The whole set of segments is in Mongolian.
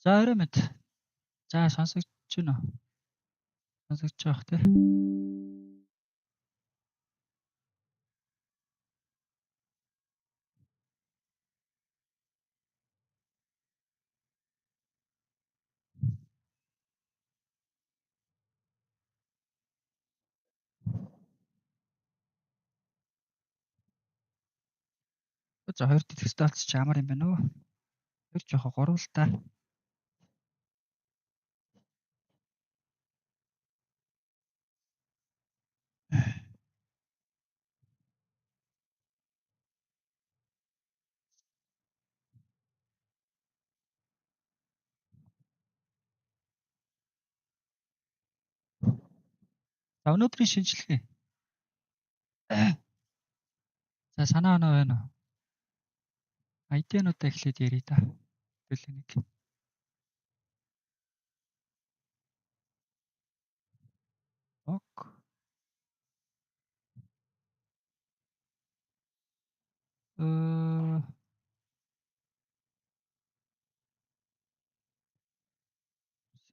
За орой мэд. За сонсогч байна уу? Сонсогч байх тий. За хоёр тэтгэст талцч амар юм байна уу? Тэр жоохо гурвал та. За өнөөдрийн шинжилгээ. За санаа оноо байна уу? Айдиануудаа эхлээд ярий та. Төлөө нэг. Ок.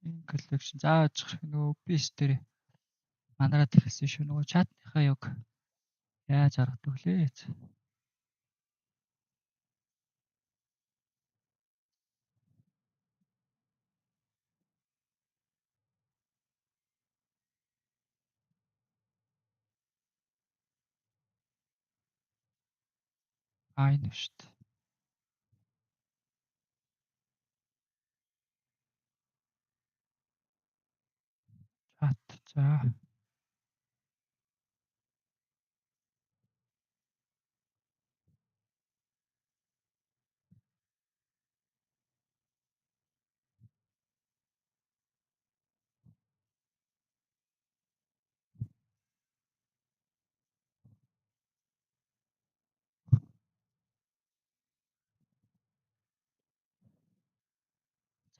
Sing collection. За нөгөө бис дээр манараад ирсэн шүү. Нөгөө чатныхаа яг яаж аргадаг вүлээ? Энэ шүү дээ. Чат. За.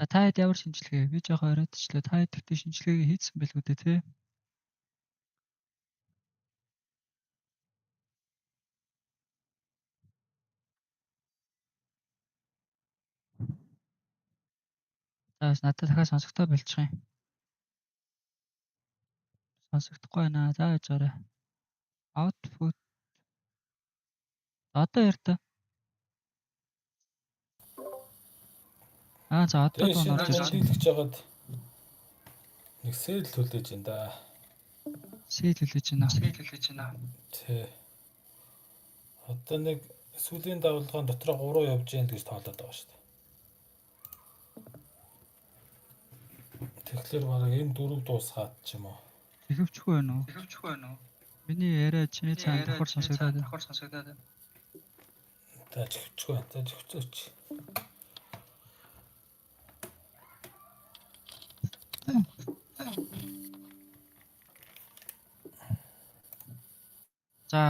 За та хэд ямар шинжилгээ? Би жоохон оройтчлаа. Та хэд ихтэй шинжилгээгээ хийсэн байлгүй дээ тий. За надад дахиад сонсогдоо болчих юм. Сонсогдохгүй байна. За яаж гараа. Output. Одоо ярь. За одоо дуу орж ирж байна. Дийлгэж жагаад нэг сэл хүлээж байна да. Сэл хүлээж байна. Тий. Одоо нэг сүлийн давалгаан дотроо 3 явж гэн гэж тоолоод байгаа шүү дээ. Тэгэхээр бараг энэ 4 дуусгаад ч юм уу. Тэхэвчгүй байна уу? Миний яриа чиний цаанд давхар сонсогдоод байна. Тэхэвчгүй. Тэхэвчөөч. За,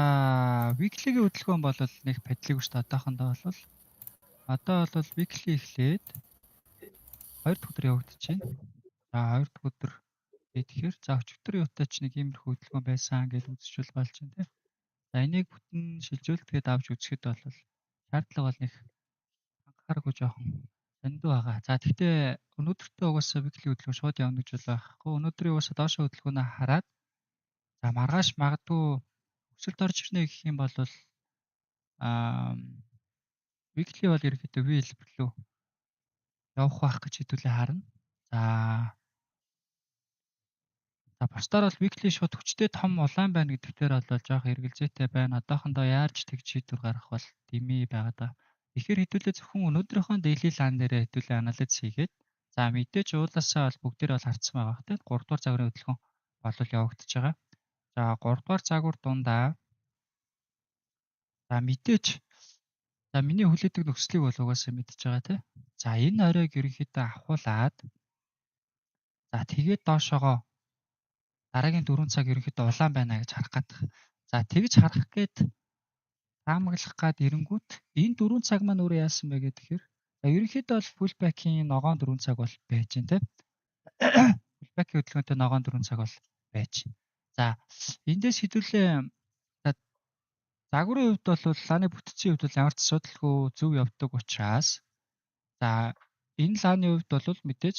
weekly-гийн хөдөлгөөн бол нэг падлиг шүү дээ. Одоохондоо бол weekly эхлээд 2 дахь өдөр явагдчихээн. За 2 дахь өдөр тэгэхээр за өчигдөр юутай ч нэг иймэрхүү хөдөлгөөн байсан гэж үзчихвэл болж байна тий. За энийг бүтэн шилжүүл тэгээд авч үзэхэд бол шаардлага бол нэг анхаарахгүй жоохон зөндөө байгаа. За тэгтээ өнөөдөртөө угаасаа weekly хөдөлгөөн шууд явна гэж бол байхгүй. Өнөөдрийн угаасаа доошо хөдөлгөөнөө хараад за маргааш магадгүй өсөлт орж ирнэ гэх юм бол weekly бол ерөөхдөө би хэлбэрлүү явах байх гэж хэдүүлээ харна. За бусдаар бол weekly шууд хүчтэй том улаан байна гэдэгтэр бол жоох эргэлзээтэй байна. Одоохондоо яаж тэгж шийдвэр гаргах бол дими байгаад байгаа. Тэгэхээр хэдүүлээ зөвхөн өнөөдрийнхөө daily plan дээрээ хэдүүлээ анализ хийгээд за мэдээж уулаасаа бол бүгдээр бол харцсан байгаа хэ. 3 дугаар загварын хөдөлгөөн бол явагдаж байгаа. За 3 дугаар загвар дундаа за мэдээж за миний хүлээдэг нөхцөлийг бол угаасаа мэдж байгаа тий. За энэ оройг ерөнхийдөө авахуулаад за тэгээд доошоогоо дараагийн 4 цаг ерөнхийдөө улаан байна гэж харах гэдэг. За тэгж харах гээд таамаглах гад эренгүүт энэ 4 цаг маань өөрөө яасан бэ гэхээр за ерөнхийдөө бол fullback-ийн ногоон 4 цаг бол байж гэн тий. Fullback-ийн хөдөлгөөнтэй ногоон 4 цаг бол байж. За эндээс хэдүүлээ загварын хувьд бол лааны бүтцийн хувьд бол ямар ч асуудалгүй зөв явдаг учраас за энэ лааны хувьд бол мэдээж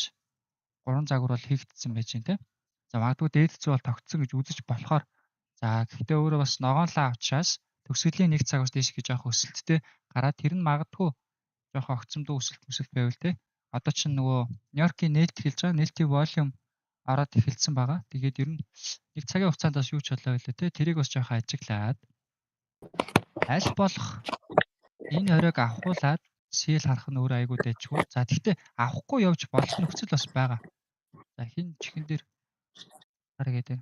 3 загвар бол хийгдсэн байж байна те. За магадгүй дээд зүй бол тогтсон гэж үзэж болохоор за гэхдээ өөрөө бас ногоон лаа учраас төгсгөлийн 1 цагаас дээш гэж жоох өсөлттэй гараад тэр нь магадгүй жоох огцомдоо өсөлт байвал те. Одоо чинь нөгөө Нью-Йоркийн нээлт хэлж байгаа нээлтийн волюм ороод эхэлсэн байгаа. Тэгээд ер нь 1 цагийн хугацаанд бас юу ч болоо гэлээ те. Тэрийг бас жоох ажиглаад аль болох энэ оройг авахуулаад сэл харах нь өөр айгуу дэжгүй. За тэгтээ авахгүй явж болох нөхцөл бас байгаа. За хин чихэн дээр хараа гэдэг.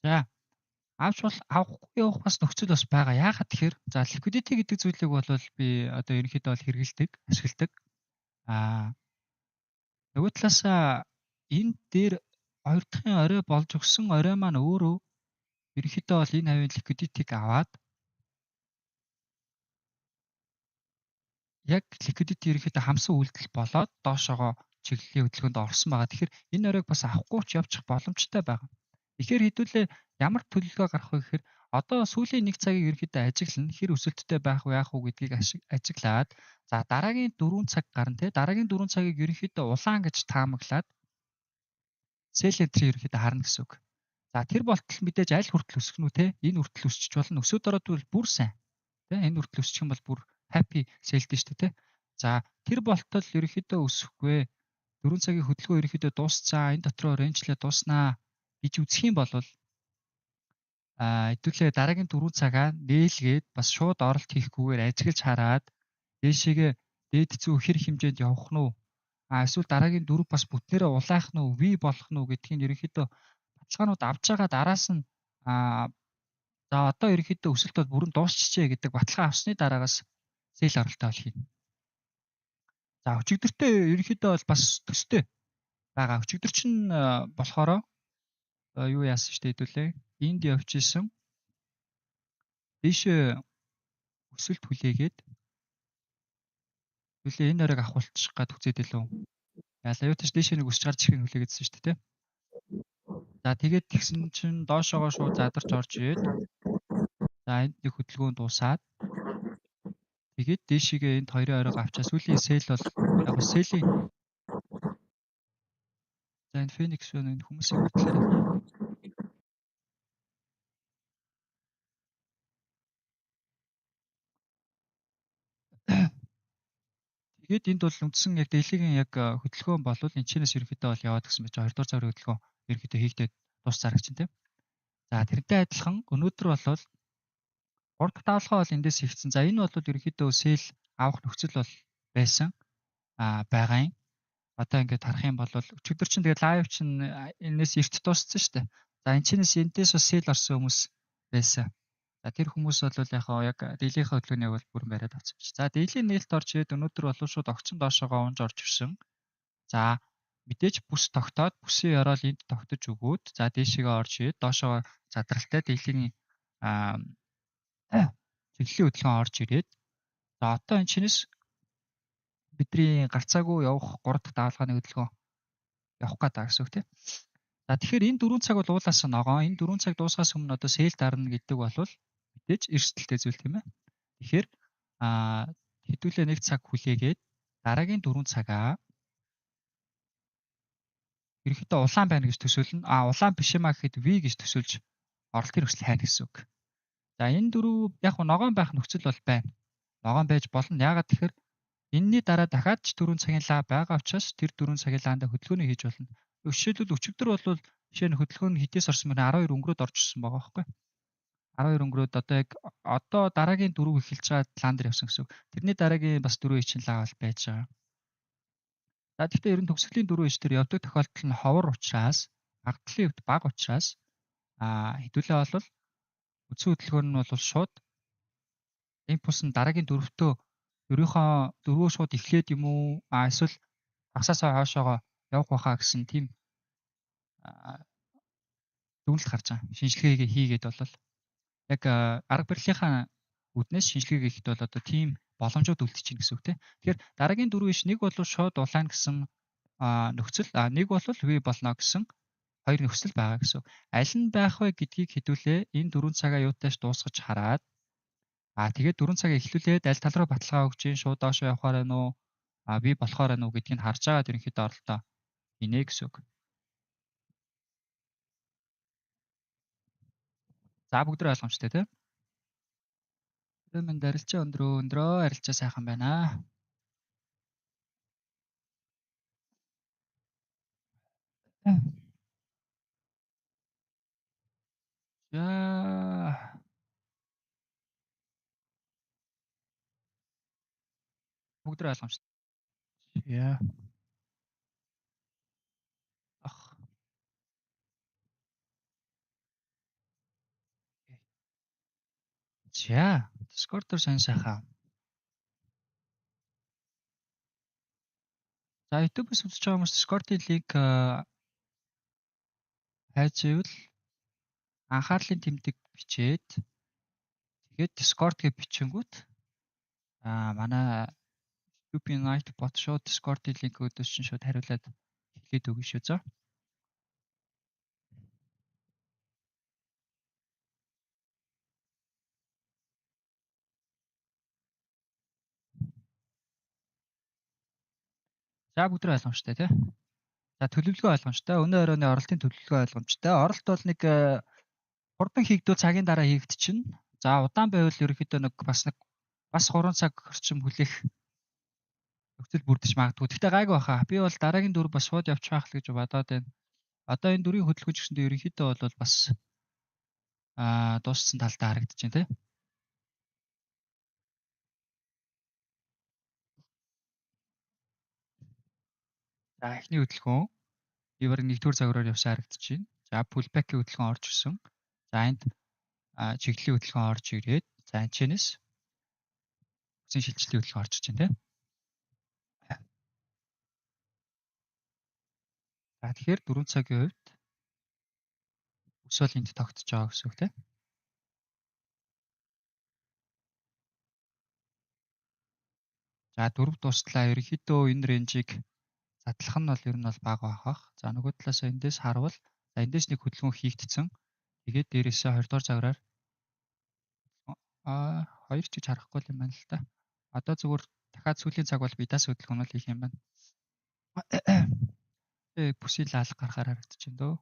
За авахгүй явах бас нөхцөл бас байгаа. Яагаад тэгэхээр за liquidity гэдэг зүйлийг бол би одоо ерөнхийдөө бол хэрэгэлдэг, ашигладаг. Нөгөө талаасаа энэ дээр 2 дахь орой болж өгсөн орой маань өөрөө ерөнхийдөө бол энэ хавийн liquidity-г аваад яг liquidity ерөнхийдөө хамсан үйлдэл болоод доошоогоо чиглэлийн хөдөлгөөнд орсон байгаа. Тэгэхээр энэ оройг бас авахгүй ч явчих боломжтой байгаа. Тэгэхээр хэдүүлээ ямар төлөвлөгөө гарах вэ гэхээр одоо сүүлийн 1 цагийг ерөнхийдөө ажиглана, хэр өсөлттэй байх вэ яах вэ гэдгийг ажиглаад за дараагийн 4 цаг гарна те. Дараагийн 4 цагийг ерөнхийдөө улаан гэж таамаглаад sell entry ерөнхийдөө харна гэсэн үг. За тэр болтол мэдээж аль хүртэл өсөх нь үү те. Энэ хүртэл өсчих болно. Өсөд ороод бүр сайн. Тэ энэ хүртэл өсчих юм бол бүр happy sell дээ шүү дээ те. За тэр болтол ерөнхийдөө өсөхгүй 4 цагийн хөдөлгөөн ерөнхийдөө дуусцаа. Энэ дотроо range-лээ дууснаа гэж үзэх юм бол хэдүүлээ дараагийн 4 цагаа нээлгээд бас шууд оролт хийхгүйгээр ажиглаж хараад дээшээгээ дээд зүү хэр хэмжээнд явах нь уу? Эсвэл дараагийн 4 бас бүтнээрээ улаах нь уу, V болох нь уу гэдгийг ерөнхийдөө баталгаанууд авч байгаа дараас нь за одоо ерөнхийдөө өсөлт бол бүрэн дуусчихжээ гэдэг баталгаа авсны дараагаас sell оролтоо бол хийнэ. За өчигдөртөө ерөнхийдөө бол бас төстэй байгаа. Өчигдөр чинь болохоор юу яасан штэ хэдүүлээ. Энд явж исэн. Дээшээ өсөлт хүлээгээд хүлээ энэ оройг авахулчих гад хүзээд илүү. Яалаа юу тааш дээшээ нэг өсч гарч ирэх нь хүлээгээдсэн штэ тэ. За тэгээд тэгсэн чинь доошоогоо шууд задарч орж ирээд за энд нэг хөдөлгөөн дуусаад тэгээд дээшээгээ энд хоёрын оройг авчаа сүүлийн sell бол яг sell-ийн за энэ Phoenix энэ хүмүүсийн хөтлөөр тэгээд энд бол үндсэн яг дэлхийн яг хөдөлгөөн болвол энэ чинээс ерөнхийдөө бол яваад гисэн байж 2 дугаар цагийн хөдөлгөөн ерөнхийдөө хийгдээд дуусцаар гэж чинь тийм. За тэрнтэй адилхан өнөөдөр болвол 3 дахь давлгаа бол эндээс хийгдсэн. За энэ бол ерөнхийдөө sell авах нөхцөл бол байсан байгаа юм. Одоо ингээд харах юм бол өчигдөр чинь тэгээд лайв чинь энэс эрт дууссан шүү дээ. За энэ чинээс эндээс бас sell орсон хүмүүс байсан. За тэр хүмүүс бол яг дийлийнхээ хөдөлгөөнийг бол бүрэн бариад авсан байж. За дийлийн нээлт орж ирээд өнөөдөр болов шууд огцон доошоогоо унж орж ирсэн. За мэдээж бүс тогтоод бүсийн ороод энд тогтож өгөөд за дээшээгээ орж ирээд доошоогоо задралтай дийлхийн чиглэлийн хөдөлгөөн орж ирээд за одоо энэ чинээс бидний гарцаагүй явах 3 дахь даалганы хөдөлгөөн явах гэдэг гэсэн үг тийм. За тэгэхээр энэ 4 цаг бол уулаас нь ногоо. Энэ 4 цаг дуусахаас өмнө одоо sell дарна гэдэг бол мэдээж эрсдэлтэй зүйл тийм ээ. Тэгэхээр хэдүүлээ 1 цаг хүлээгээд дараагийн 4 цагаа ерөнхийдөө улаан байна гэж төсөөлнө. Улаан биш юмаа гэхэд V гэж төсөөлж оролтын нөхцөл хайна гэсэн үг. За энэ 4 яг ногоон байх нөхцөл бол байна. Ногоон байж болно. Яагаад тэгэхээр энэний дараа дахиад ч 4 цагийн лаа байгаа учраас тэр 4 цагийн лаанда хөдөлгөөнийг хийж болно. Жишээлбэл өчигдөр бол жишээ нь хөдөлгөөн хитээс орсон мөр 12 өнгөрөөд орж ирсэн байгаа байхгүй. 12 өнгөрөөд одоо дараагийн 4 эхэлж байгаа лаан дээр явсан гэсэн үг. Тэрний дараагийн бас 4 ичийн лаа бол байж байгаа. За тэгэхээр ер нь төгсгөлийн 4 ич дээр явдаг тохиолдол нь ховор учраас магадлалын хувьд бага учраас хэдүүлээ бол үндсэн хөдөлгөөн нь бол шууд импульс нь дараагийн 4-төө дөрвөө шууд эхлээд юм уу эсвэл багсаасаа хоошоогоо явах байхаа гэсэн тийм дүгнэлт гарч байгаа. Шинжилгээгээ хийгээд бол яг арга барилынхаа үднээс шинжилгээ хийхэд бол одоо тийм боломжууд үлдчихэв гэсэн үг тийм. Тэгэхээр дараагийн 4 иш нэг бол шууд улаан гэсэн нөхцөл нэг бол V болно гэсэн хоёр нөхцөл байгаа гэсэн. Аль нь байх вэ гэдгийг хэдүүлээ энэ 4 цагаа юутайш дуусгаж хараад тэгээд 4 цагаа эхлүүлээд аль тал руу баталгаа өгч шууд доошоо явахаар байна уу би болохоор нүг гэдгийг харж байгаад ерөнхийдөө оролтоо хийнэ гэсэн үг. За бүгд ойлгомжтой тийм. Минь арилжаа өндрөө арилжаа сайхан байна. За бүгд ойлгомжтой. Яа. Ах. За Discord-оор сайн сайхан. За YouTube-с үзэж байгаа хүмүүс Discord-ийн линк хайж ивэл анхаарлын тэмдэг бичээд тэгээд Discord гэж бичингүүт манай YouTube Night bot шууд Discord-ийн линк өдөөс чинь шууд хариулаад хэлээд өгнө шүү зөө. За бүгд ойлгомжтой тий. За төлөвлөгөө ойлгомжтой. Өнөө өрөөний оролтын төлөвлөгөө ойлгомжтой. Оролт бол нэг хурдан хийгдвэл цагийн дараа хийгдчихнэ. За удаан байвал ерөнхийдөө нэг бас 3 цаг орчим хүлээх нөхцөл бүрдэж магадгүй. Гэхдээ гайгүй баха. Би бол дараагийн дүр бас шууд явчих байх л гэж бодоод байна. Одоо энэ дүрийн хөдөлгөөн гэсэндээ ерөнхийдөө бол бас дууссан талдаа харагдаж байна тий. За эхний хөдөлгөөн Ивэр 1-р загвараар явсан харагдаж байна. За pullback-ийн хөдөлгөөн орж ирсэн. За энд чиглэлийн хөдөлгөөн орж ирээд за энэчнээс үсэн шилжилтийн хөдөлгөөн орж ирж байна тийм. За тэгэхээр 4 цагийн хувьд өсөөл энд тогтож байгаа гэсэн үг тийм. За 4 дуслаа ерөнхийдөө энэ ренжийг задлах нь бол ер нь бол бага байхах. За нөгөө талаас эндээс харвал за эндээс нэг хөдөлгөөн хийгдсэн. Тэгээд дээрээсээ 2 дугаар загвараар 2 ч гэж харахгүй юм байна л та. Одоо зүгээр дахиад сүүлийн цаг бол бидаас хөдөлгөөн хийх юм байна. Бүсийн лаал гарахаар харагдаж байна дөө.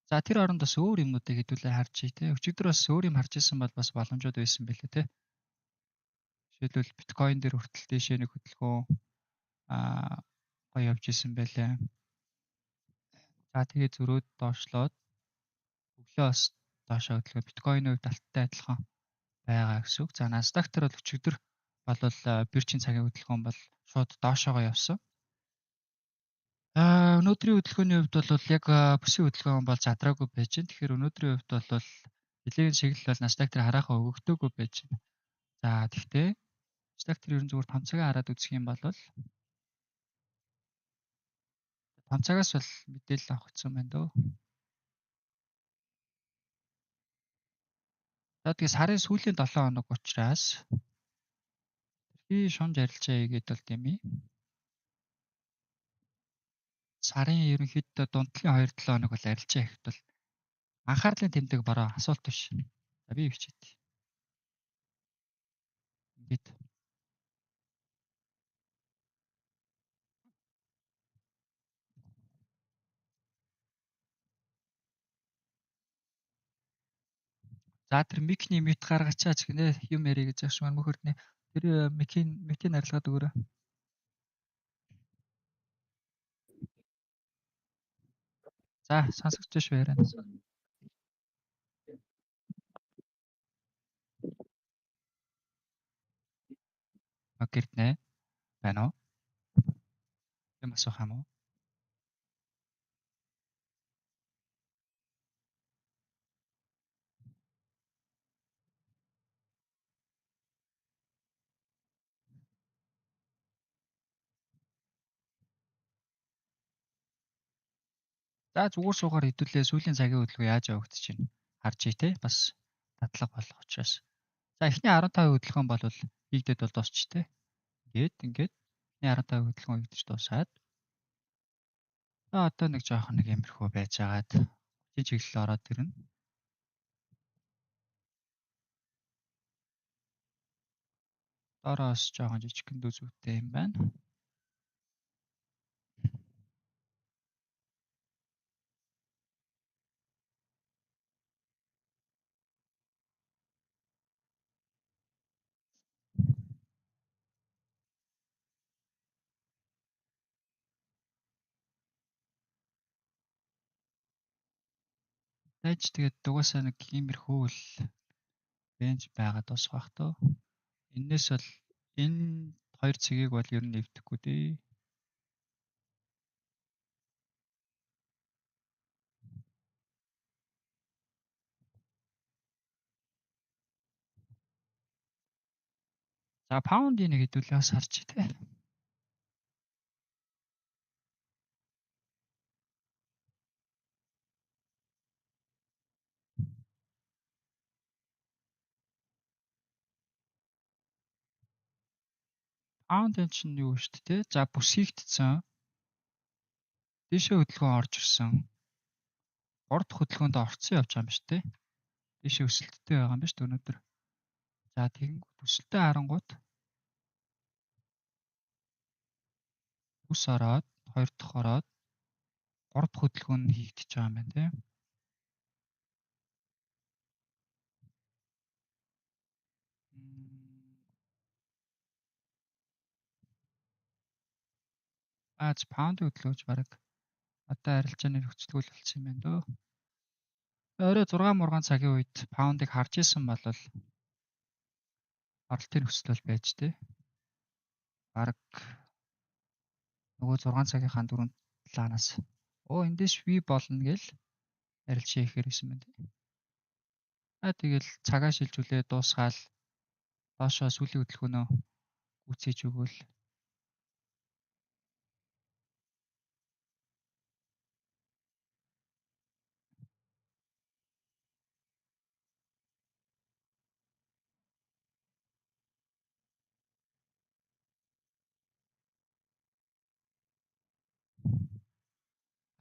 За тэр оронд бас өөр юмнуудыг хэдүүлээ харж тий. Өчигдөр бас өөр юм харж исэн бол бас боломжууд байсан байлээ тий. Жишээлбэл биткойн дээр хүртэл дэшээ нэг хөдөлгөөн гоё явж исэн байлээ. За тэгээ зөрөөд доошлоод өглөө бас доошоо хөдөлгөөн биткойны хувьд алттай адилхан байгаа гэсэн үг. За Nasdaq дээр бол өчигдөр болвол биржийн цагийн хөдөлгөөн бол шууд доошоогоо явсан. Өнөөдрийн хөдөлгөөний хувьд бол яг бүсийн хөдөлгөөн бол задраагүй байж байна. Тэгэхээр өнөөдрийн хувьд бол нэлээд шиглэл бол Nasdaq дээр хараахан өгөгдөөгүй байж байна. За тэгтээ Nasdaq дээр ерөн зүгээр томцоогоо хараад үзэх юм бол томцоогоос бол мэдээлэл авах гэсэн юм байна дөө. За тэгээ сарын сүүлийн 7 хоног учраас шунж арилжаа хийгээд бол дэмий. Сарын ерөнхийдөө дундлагын 2-7 хоног бол арилжаа хийхэд бол анхаарлын тэмдэг бараа асуулт биш. За би бичээд. Ингээд. За тэр микний мьют гаргачаач гинэ юм ярих гэж байгаа шүү мөхөрдний. Тэр микийн арилгаад өгөөрэй. За сонсогч шүү яриана. Гэртнэ байна уу? Юм асуух юм уу? За зүгээр суугаар хэдүүлээ сүүлийн цагийн хөдөлгөөн яаж явагдаж байна? Харж ий те бас татлага болох учраас. За эхний 15 хөдөлгөөн бол хийгдээд бол дуусч те. Ингээд эхний 15 хөдөлгөөн хийгдэж дуусаад. Одоо нэг жоохон нэг юмрхүү байж байгаад чинь чиглэл ороод ирнэ. Доороос жоохон жижигхэн дүү зүйтэй юм байна. Дайж тэгээд дугаасаа нэг иймэрхүү л рейнж байгаад дуусах тоо. Энээс бол энэ хоёр цэгийг бол ер нь нэвдэхгүй дээ. За паундын нэг хэдүүлээ бас харч тий. Паундын чинь юу шүү дээ тий. За бүс хийгдсэн. Дээшээ хөдөлгөөн орж ирсэн. 3 дахь хөдөлгөөнд орцсон явж байгаа юм шүү дээ. Дээшээ өсөлттэй байгаа юм ба шүү дээ өнөөдөр. За тэгэнгүүт өсөлттэй харангуут бүс ороод 2 дахь ороод 3 дахь хөдөлгөөн хийгдэж байгаа юм байна тий. Паундын хөдөлгөөж бараг одоо арилжааны нөхцөлгөл болсон юм байна дөө. Орой 6 мургаан цагийн үед паундыг харж исэн бол оролтын нөхцөл байж тий. Бараг нөгөө 6 цагийнхаа 4-7-аас эндээс V болно гэл арилжаа ихээр исэн байна тий. Тэгэл цагаа шилжүүлээ дуусгаал доошоо сүүлийн хөдөлгөөнөө гүйцээж өгөөл.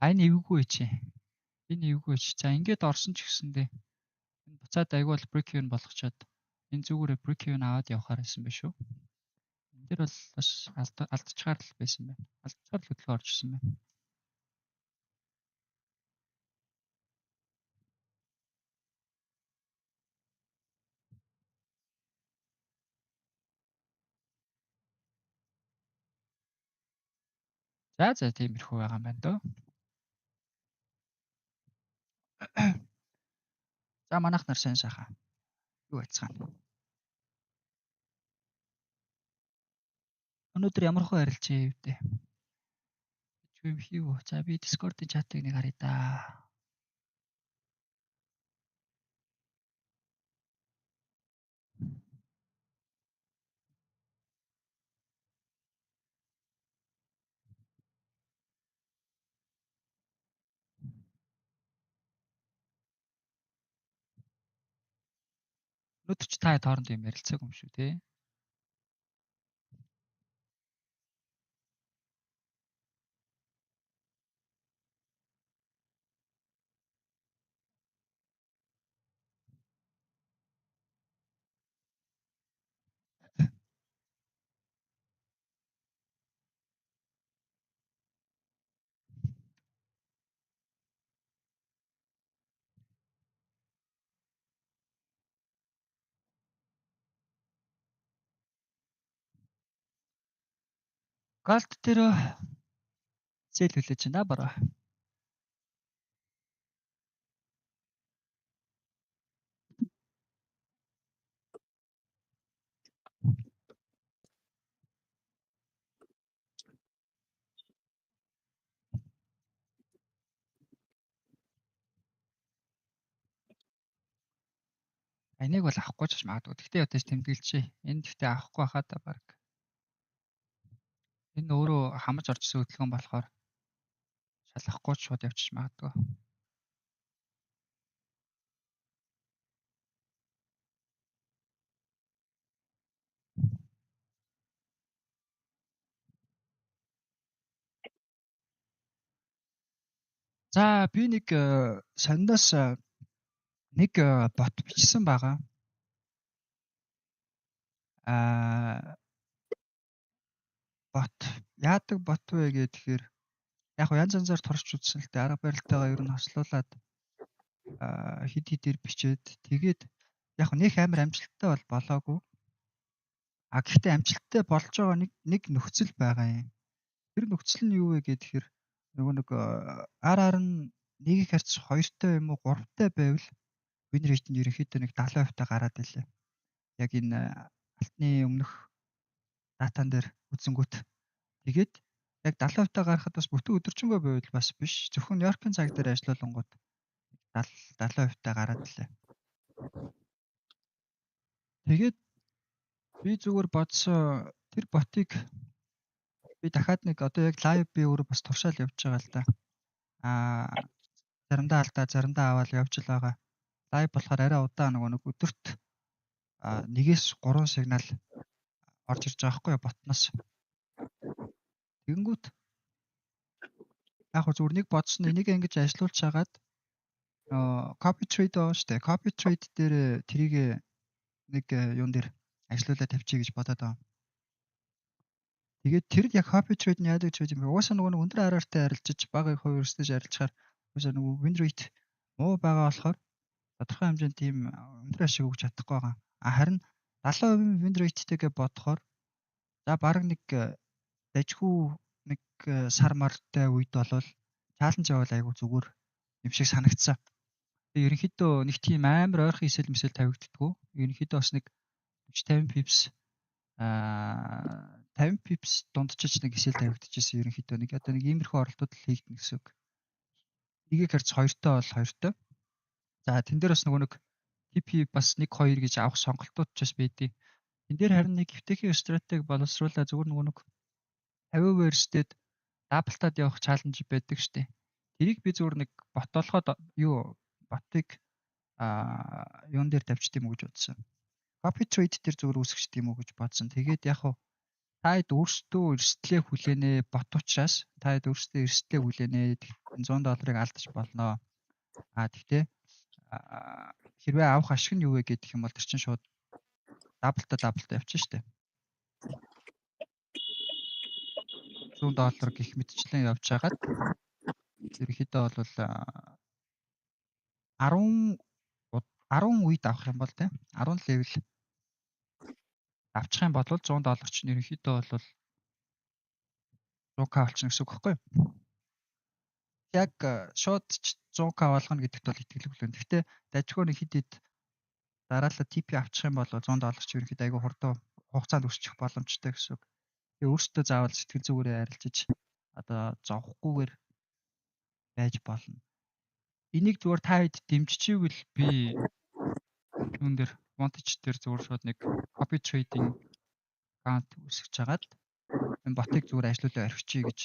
Энэ эвгүй чи. Энэ эвгүй чи. За ингээд орсон ч гэсэндээ энэ буцаад айгүй бол break even болгочоод энэ зүгээрээ break even аваад явахаар байсан байх шүү. Энэ дээр бол бас алдчихаар л байсан байна. Алдчихаар л хөдөлгөөн орж ирсэн байна. За тиймэрхүү байгаа юм байна дөө. За манайх нар сайн сайхан. Юу байцгаана. Өнөөдөр ямар хөө арилжаа юу дээ. Юм хийв. За би Discord-ын чатыг нэг харъя да. Өнөөдөр ч та хоорондоо юм ярилцаагүй юм шүү те. Голд дээр зээл хүлээж байна бараа. Энийг бол авахгүй ч магадгүй. Гэхдээ ятаж тэмдэглэжээ. Энэ гэхдээ авахгүй хаа та баг. Энэ өөрөө хамаж оржсэн хөдөлгөөн болохоор шалахгүй ч шууд явчих магадгүй. За би нэг сониноос нэг бот бичсэн байгаа. бот яадаг бот вэ гэхээр яг янз янзаар турш үзсэн л дээ арга барилтайгаа ер нь хослуулад хид хидээр бичээд тэгээд яг нөх амар амжилттай бол болоогүй. Гэхдээ амжилттай болж байгаа нэг нөхцөл байгаа юм. Тэр нөхцөл нь юу вэ гэхээр нөгөө нэг ар нь 1-ийг харьц 2-той юм уу 3-той байвал win rate нь ерөнхийдөө нэг 70% та гараад ирлээ. Яг энэ алтны өмнөх датан дээр үзэнгүүт. Тэгээд яг 70% та гарахад бас бүтэн өдөржингөө байвал бас биш. Зөвхөн Нью-Йоркийн цаг дээр ажиллуулангууд 70% та гараад ирлээ. Тэгээд би зүгээр бодсон тэр ботыг би дахиад нэг одоо яг лайв би өөрөө бас туршаал явж байгаа л да. Заримдаа алдаа, заримдаа аваад явж л байгаа. Лайв болохоор арай удаан нэг өдөрт 1-ээс 3 сигнал орж ирж байгаа байхгүй ботноос. Тэгэнгүүт яг зүгээр нэг бодсон энийг ингэж ажиллуулж хагаад copy trade байгаа шүү дээ. Copy trade дээр трийг нэг юун дээр ажиллуулаад тавьчих гэж бодоод байгаа. Тэгээд тэр яг copy trade нь яадаг ч юм бэ? Угаасаа нөгөө өндөр араартай арилжиж бага хувь өрсөж арилжахаар угаасаа нөгөө win rate муу байгаа болохоор тодорхой хэмжээнд тийм өндөр ашиг өгч чадахгүй байгаа. Харин 70% win rate-тэйгээ бодохоор за баг нэг дажгүй нэг сар мартай үед болвол чаленж явал айгу зүгээр юм шиг санагдсан. Тэгээ ерөнхийдөө нэг тийм амар ойрхон эсэл мэсэл тавигддггүй. Ерөнхийдөө бас нэг 40-50 pips 50 pips дундчиж нэг эсэл тавигдчихсэн ерөнхийдөө нэг одоо нэг иймэрхүү оролтууд л хийгдэнэ гэсэн үг. 1-ийг харьц 2-той бол 2-той. За тэн дээр бас нөгөө нэг TP бас 1-2 гэж авах сонголтууд ч бас байдیں۔ Тэн дээр харин нэг эвтэхийн стратеги боловсруулаад зүгээр нөгөө нэг 50% өрсдөд даблтаад явах чаленж байдаг штэ. Тэрийг би зүгээр нэг ботолоход ботыг юун дээр тавьчих юм уу гэж бодсон. Copy trade дээр зүгээр үүсгэж тийм үү гэж бодсон. Тэгээд яг хуу таад өөрсдөө эрсдлээ хүлээнэ бот учраас таад өөрсдөө эрсдлээ хүлээнэ $100 алдаж болно. Тэгтээ хэрвээ авах ашиг нь юу вэ гэдэг юм бол тэр чинь шууд даблта явчих штэ. $100 гэх мэтчлэн явж хагаад ерөнхийдөө бол 10 үед авах юм бол тийм 10 левел авчих юм бол $100 чинь ерөнхийдөө бол 100k болчихно гэсэн үг байхгүй юу? Яг шууд 100k болгоно гэдэгт бол итгэлгүй л. Гэхдээ дажгүй нэг хэд дараалал TP авчих юм бол $100 чинь ерөнхийдөө айгүй хурдан хугацаанд өсчих боломжтой гэсэн үг. Тэгээ өөртөө заавал сэтгэл зүгээрээ арилжиж одоо зовхгүйгээр байж болно. Энийг зүгээр та хэд дэмжчихвэл би юун дээр Vantage дээр зүгээр шууд нэг copy trading account үүсгэж хагаад энэ ботыг зүгээр ажиллуулаа орхичих гэж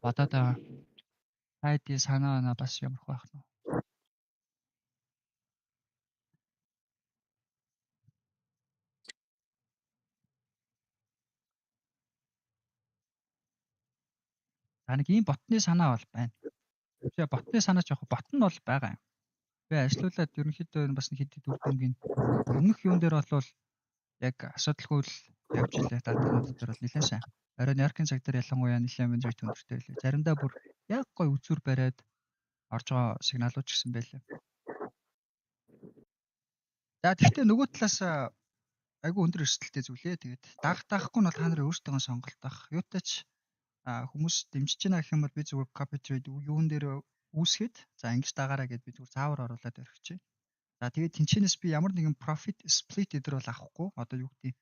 бодоод байгаа. Та хэдийн санаа бас ямар байх нь вэ? Нэг ийм ботны санаа бол байна. Тэгээ ботны санаа ч яг бот нь бол байгаа юм. Би ажиллуулад ерөнхийдөө бас нэг хэд дөрвөнгийн өмнөх юун дээр бол яг асуудалгүй л явж илээ датанууд дээр бол нэлээд сайн. Орой Нью-Йоркийн цаг дээр ялангуяа нэлээд win rate өндөртэй байлээ. Заримдаа бүр яг гой үзүр бариад орж байгаа сигналууд ч гэсэн байлээ. За тэгвэл нөгөө талаас айгүй өндөр эрсдэлтэй зүйлээ. Тэгээд даахгүй нь бол та нарын өөрсдөө сонголт байх. Юутай ч хүмүүс дэмжиж байна гэх юм бол би зүгээр copy trade юун дээр үүсгээд за ингэж дагаараа гэдээ би зүгээр заавар оруулаад өргөчээ. За тэгээд тэнчэнэс би ямар нэгэн profit split эдэр бол авахгүй. Одоо юу гэдэг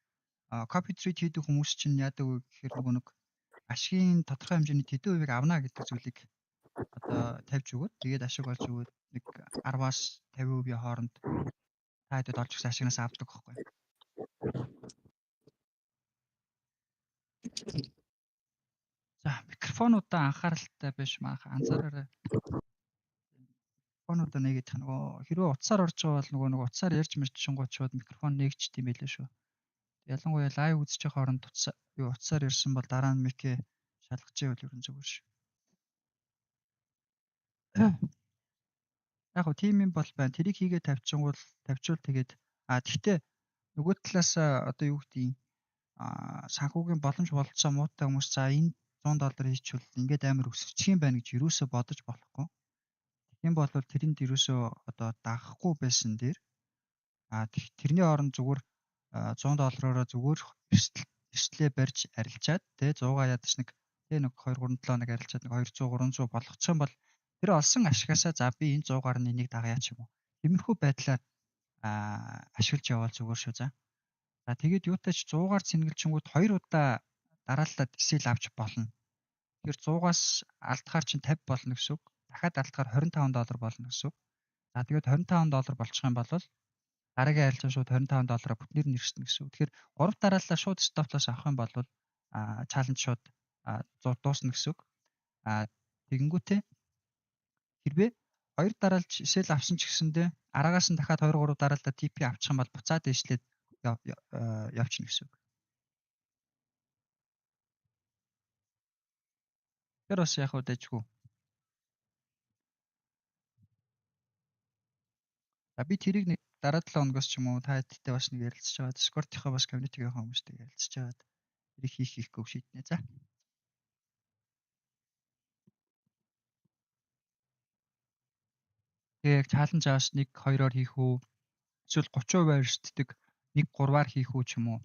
copy trade хийдэг хүмүүс чинь яадаг вэ гэхээр нөгөө нэг ашигын тодорхой хэмжээний тэдэн хувийг авна гэдэг зүйлийг одоо тавьж өгөөд тэгээд ашиг олж өгөөд нэг 10-аас 50% хооронд та хэдэд олж өгсөн ашигнаас авдаг байхгүй. За микрофонуудаа анхааралтай биш маахан анзаараарай. Микрофонуудаа нэгэдэх нөгөө хэрвээ утсаар орж байгаа бол нөгөө утсаар ярьж мэрчингууд шууд микрофон нээгчт юм байлээ шүү. Ялангуяа лайв үзэж байгаа хооронд утсаар ирсэн бол дараа нь микээ шалгаж ивэл ерөн зүгээр шүү. Яг хөө тим юм бол байна. Тэрийг хийгээ тавьчвал тэгээд тэгтээ нөгөө талаас одоо юу гэдгийг санхүүгийн боломж болцоо муутай хүмүүс за энэ $100 хийчихвэл ингээд амар өсөчих юм байна гэж юусоо бодож болохгүй. Тийм бол тэрэнд юусоо одоо дагахгүй байсан дээр тэрний оронд зүгээр $100-ороо зүгээр эрсдлээ барьж арилжаад тий 100-аа ядаж нэг 2 3 7 нэг арилжаад нэг 200 300 болгочих юм бол тэр олсон ашигасаа за би энэ 100-аар нь энийг дагая ч юм уу. Тиймэрхүү байдлаар ашиглаж явал зүгээр шүү за. За тэгээд юутай ч 100-аар цэнгэлжингүүд 2 удаа дарааллаад эсэл авч болно. Тэгэхээр 100-аас алдахаар чинь 50 болно гэсэн үг. Дахиад алдахаар $25 болно гэсэн үг. За тэгээд $25 болчих юм бол дараагийн арилжаа шууд $25 бүтнээр нь ирсэн гэсэн үг. Тэгэхээр 3 дарааллаа шууд стоп-лосс авах юм бол чаленж шууд дуусна гэсэн үг. Тэгэнгүүтээ хэрвээ 2 дараалж эсэл авсан ч гэсэндээ араагаас нь дахиад 2 3 дараалдаа TP авчих юм бол буцаад дэвшлээд явчихна гэсэн үг. Тэр бас яг удажгүй. Би тэрийг нэг дараа 7 хоногоос ч юм уу та хэдтэй бас нэг ярилцж байгаа. Discord-ийнхаа бас community-ийн хүмүүстэй ярилцж байгаа. Тэрийг хийхгүй шийднэ за. Тэгээ яг чаленж аваш 1-2-оор хийх үү? Эсвэл 30% эрсддэг 1-3-аар хийх үү ч юм уу?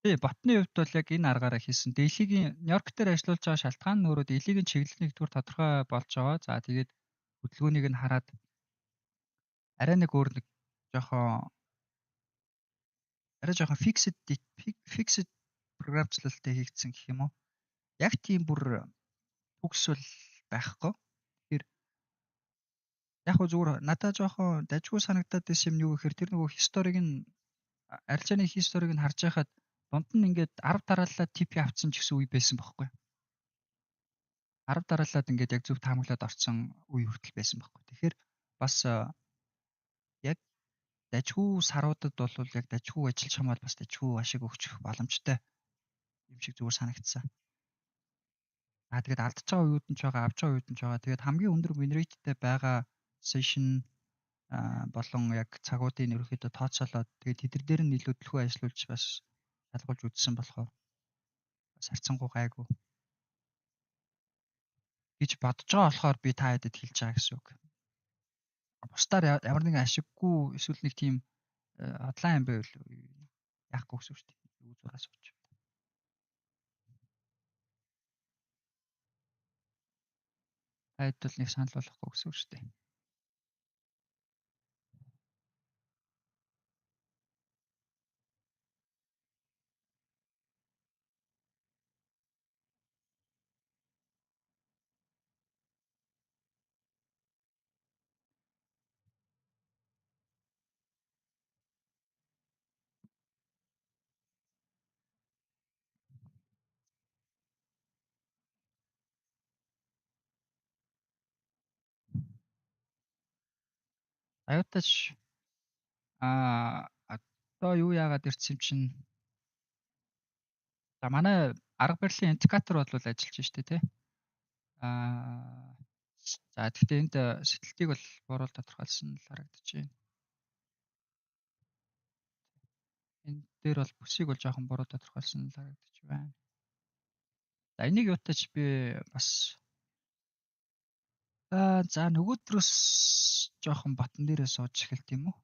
Ботны хувьд бол яг энэ аргаараа хийсэн. Дийлигийн Нью-Йорк дээр ажиллаж байгаа шалтгаан нь өөрөө дийлигийн чиглэл нэгдүгээр тодорхой болж байгаа. За тэгээд хөдөлгөөнийг нь хараад арай нэг өөр нэг жоохон fixed програмчлалтай хийгдсэн гэх юм уу? Яг тийм бүр төгс бол байхгүй. Тэгэхээр яг хөө зүгээр надад жоохон дажгүй санагдаад байсан юм юу гэхээр тэр нөгөө historig нь арилжааны historig нь харж байхад дунд нь ингээд 10 дараалал TP авцсан ч гэсэн үе байсан байхгүй. 10 дараалаад ингээд яг зөв таамаглаад орсон үе хүртэл байсан байхгүй. Тэгэхээр бас яг дажгүй саруудад бол яг дажгүй ажиллаж хамаал бас дажгүй ашиг өгч боломжтой юм шиг зүгээр санагдсан. Тэгээд алдаж байгаа үеуд нь ч байгаа, авч байгаа үеуд нь ч байгаа. Тэгээд хамгийн өндөр win rate-тэй байгаа session болон яг цагуудын ерөөхдөө тооцоолоод тэгээд тэдэр дээр нь илүү төлхөө ажиллуулж бас шалгуулж үзсэн болохоор бас харцангуй гайгүй гэж бодож байгаа болохоор би та хэдэд хэлж байгаа гэсэн үг. Бусдаар ямар нэгэн ашиггүй эсвэл нэг тийм хотлайн юм байвал яахгүй гэсэн үг шүү дээ. Юу зураа сууч. Та хэд бол нэг санал болохгүй гэсэн үг шүү дээ. Аюутаач одоо юу яагаад ирсэн чинь за манай арга барилын индикатор бол ажиллаж штэ тий. За гэхдээ энд сэтэлтийг бол буруу тодорхойлсон л харагдаж байна. Энд дээр бол бүсийг бол жоохон буруу тодорхойлсон л харагдаж байна. За энийг юутаач би бас за нөгөөдрөөс жоохон ботон дээрээ сууж эхэлт юм уу?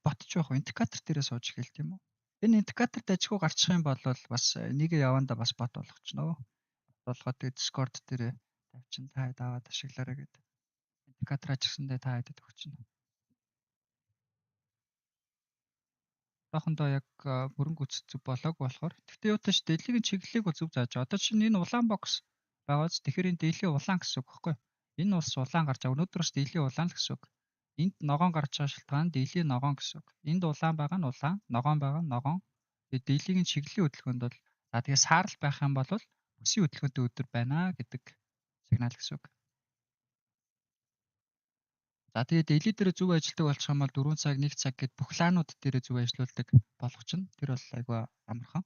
Ботч байх уу? Индикатор дээрээ сууж эхэлт юм уу? Энэ индикаторт ажгүй гарчих юм бол бас энийг явандаа бас бот болгочихно. Болгоод тэгээд Discord дээрээ тавьчин та даваад ашиглаарай гэдэг. Индикатор ажигсандаа та хэдэд өгчнө. Одоохондоо яг мөрөнгө үцэцэг болоогүй болохоор. Гэхдээ юутаач дэлхийн чиглэлийг бол зөв зааж. Одоо чинь энэ улаан бокс байгааз тэгэхээр энэ дэлхийн улаан гэсэн үг байхгүй юу? Энэ улс улаан гарч байгаа. Өнөөдрөөс дэлхийн улаан л гэсэн үг. Энд ногоон гарч байгаа шалтгаан нь дэлхийн ногоон гэсэн үг. Энд улаан байгаа нь улаан, ногоон байгаа нь ногоон. Тэгээд дэлхийн чиглэлийн хөдөлгөөнд бол за тэгээд саарл байх юм бол бүсийн хөдөлгөөнтэй өдөр байна гэдэг сигнал гэсэн үг. За тэгээд дэлхий дээр зөв ажилладаг болчих юм бол 4 цаг 1 цаг гэд бүх лаанууд дээр зөв ажиллаулдаг болгочихно. Тэр бол айгүй амархан.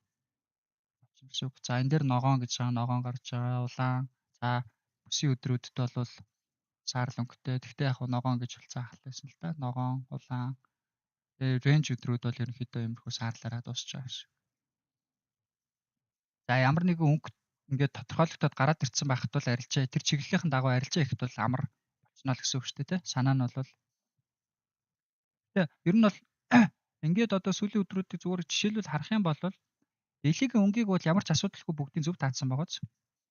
Гэсэн үг. За энэ дээр ногоон гэж байгаа ногоон гарч байгаа улаан. За бүсийн өдрүүдэд бол саарл өнгөтэй. Гэхдээ яг ногоон гэж болцсон ахалсан л та. Ногоон, улаан. Тэгээ рейнж өдрүүд бол ерөнхийдөө иймэрхүү саарлаараа дуусч байгаа шүү. За ямар нэгэн өнгө ингээд тодорхойлогдоод гараад ирсэн байхад бол арилжаа тэр чиглэлийн дагуу арилжаа ихэд бол амар болчихно л гэсэн үг шүү дээ, тэ. Санаа нь бол тэгээ ер нь бол ингээд одоо сүүлийн өдрүүдийг зүгээр жишээлбэл харах юм бол дэлхийн өнгийг бол ямар ч асуудалгүй бүгдийн зөв таацсан байгаа ч.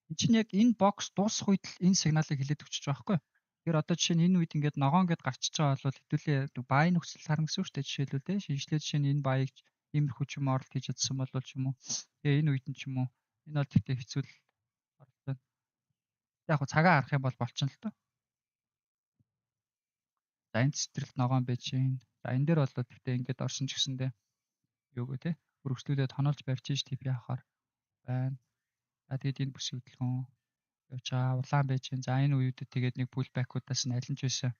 Энд чинь яг энэ бокс дуусах үед л энэ сигналыг хилээд өгч байгаа байхгүй. Тэгэхээр одоо жишээ нь энэ үед ингээд ногоон гэд гарчиж байгаа бол хэдүүлээ баай нөхцөл харна гэсэн үг шүү дээ, жишээлбэл тэ. Шинжлэх жишээ нь энэ баийг иймэрхүү ч юм оролт хийж чадсан бол ч юм уу. Тэгээ энэ үед нь ч юм уу. Энэ бол тэгтээ хэцүү л оролцоо. Яг хөө цагаа харах юм бол болчихно л доо. За энэ цэцэрлэгт ногоон байж гин. За энэ дээр бол тэгтээ ингээд орсон ч гэсэндээ юу гэ тэ. Өргөжлүүлээд тоноолж барьж ш TP авахаар байна. За тэгээд энэ бүс хөдөлгөөн явчаа улаан байж гин. За энэ үеүүдэд тэгээд нэг pull back-удаас нь аль нь ч байсан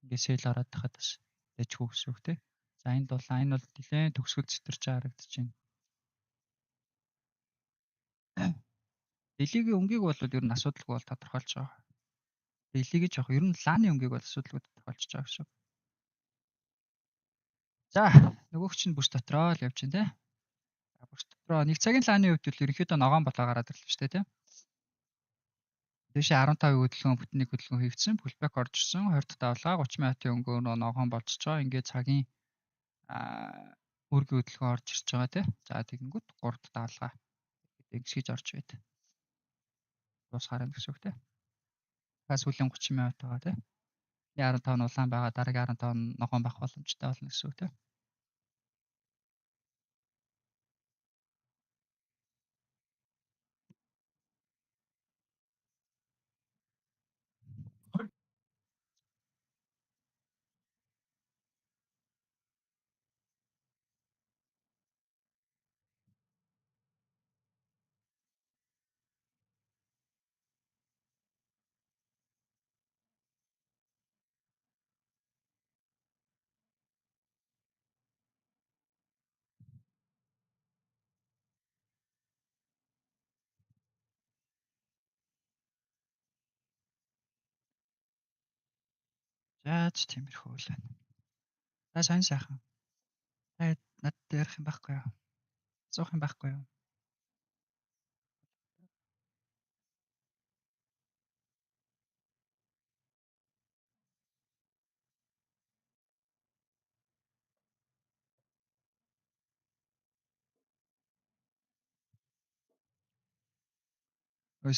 ингээд сэл ороод тахад бас дэжгүй гэсэн үг тэ. За энд бол энэ бол нэлээд төгсгөл цэвэрч харагдаж байна. Дэлхийн өнгийг бол ер нь асуудалгүй бол тодорхойлж байгаа. Дэлхийг ч яг ер нь лааны өнгийг бол асуудалгүй тодорхойлж байгаа шүү. За нөгөөх чинь бүс дотроо л явж байна те. За бүс дотроо нэг цагийн лааны хувьд бол ерөнхийдөө ногоон болоо гараад ирлээ шүү дээ те. Дэшээ 15 хөдөлгөөн бүтнийг хөдөлгөөн хийгдсэн, pullback орж ирсэн, 20 давлгаа 30 минутын өнгөөр ногоон болчихж байгаа. Ингээд цагийн өргөн хөдөлгөөн орж ирж байгаа те. За тэгэнгүүт 3 давлгаа ингэж орж байд. Дуусахаар юм гэсэн үг те. Сүүлийн 30 минут байгаа те. 15 нь улаан байгаа, дараагийн 15 нь ногоон байх боломжтой болно гэсэн үг те. Яаж тиймэрхүү л байна. За сайн сайхан. Та надад ярих юм байхгүй юу? Асуух юм байхгүй юу?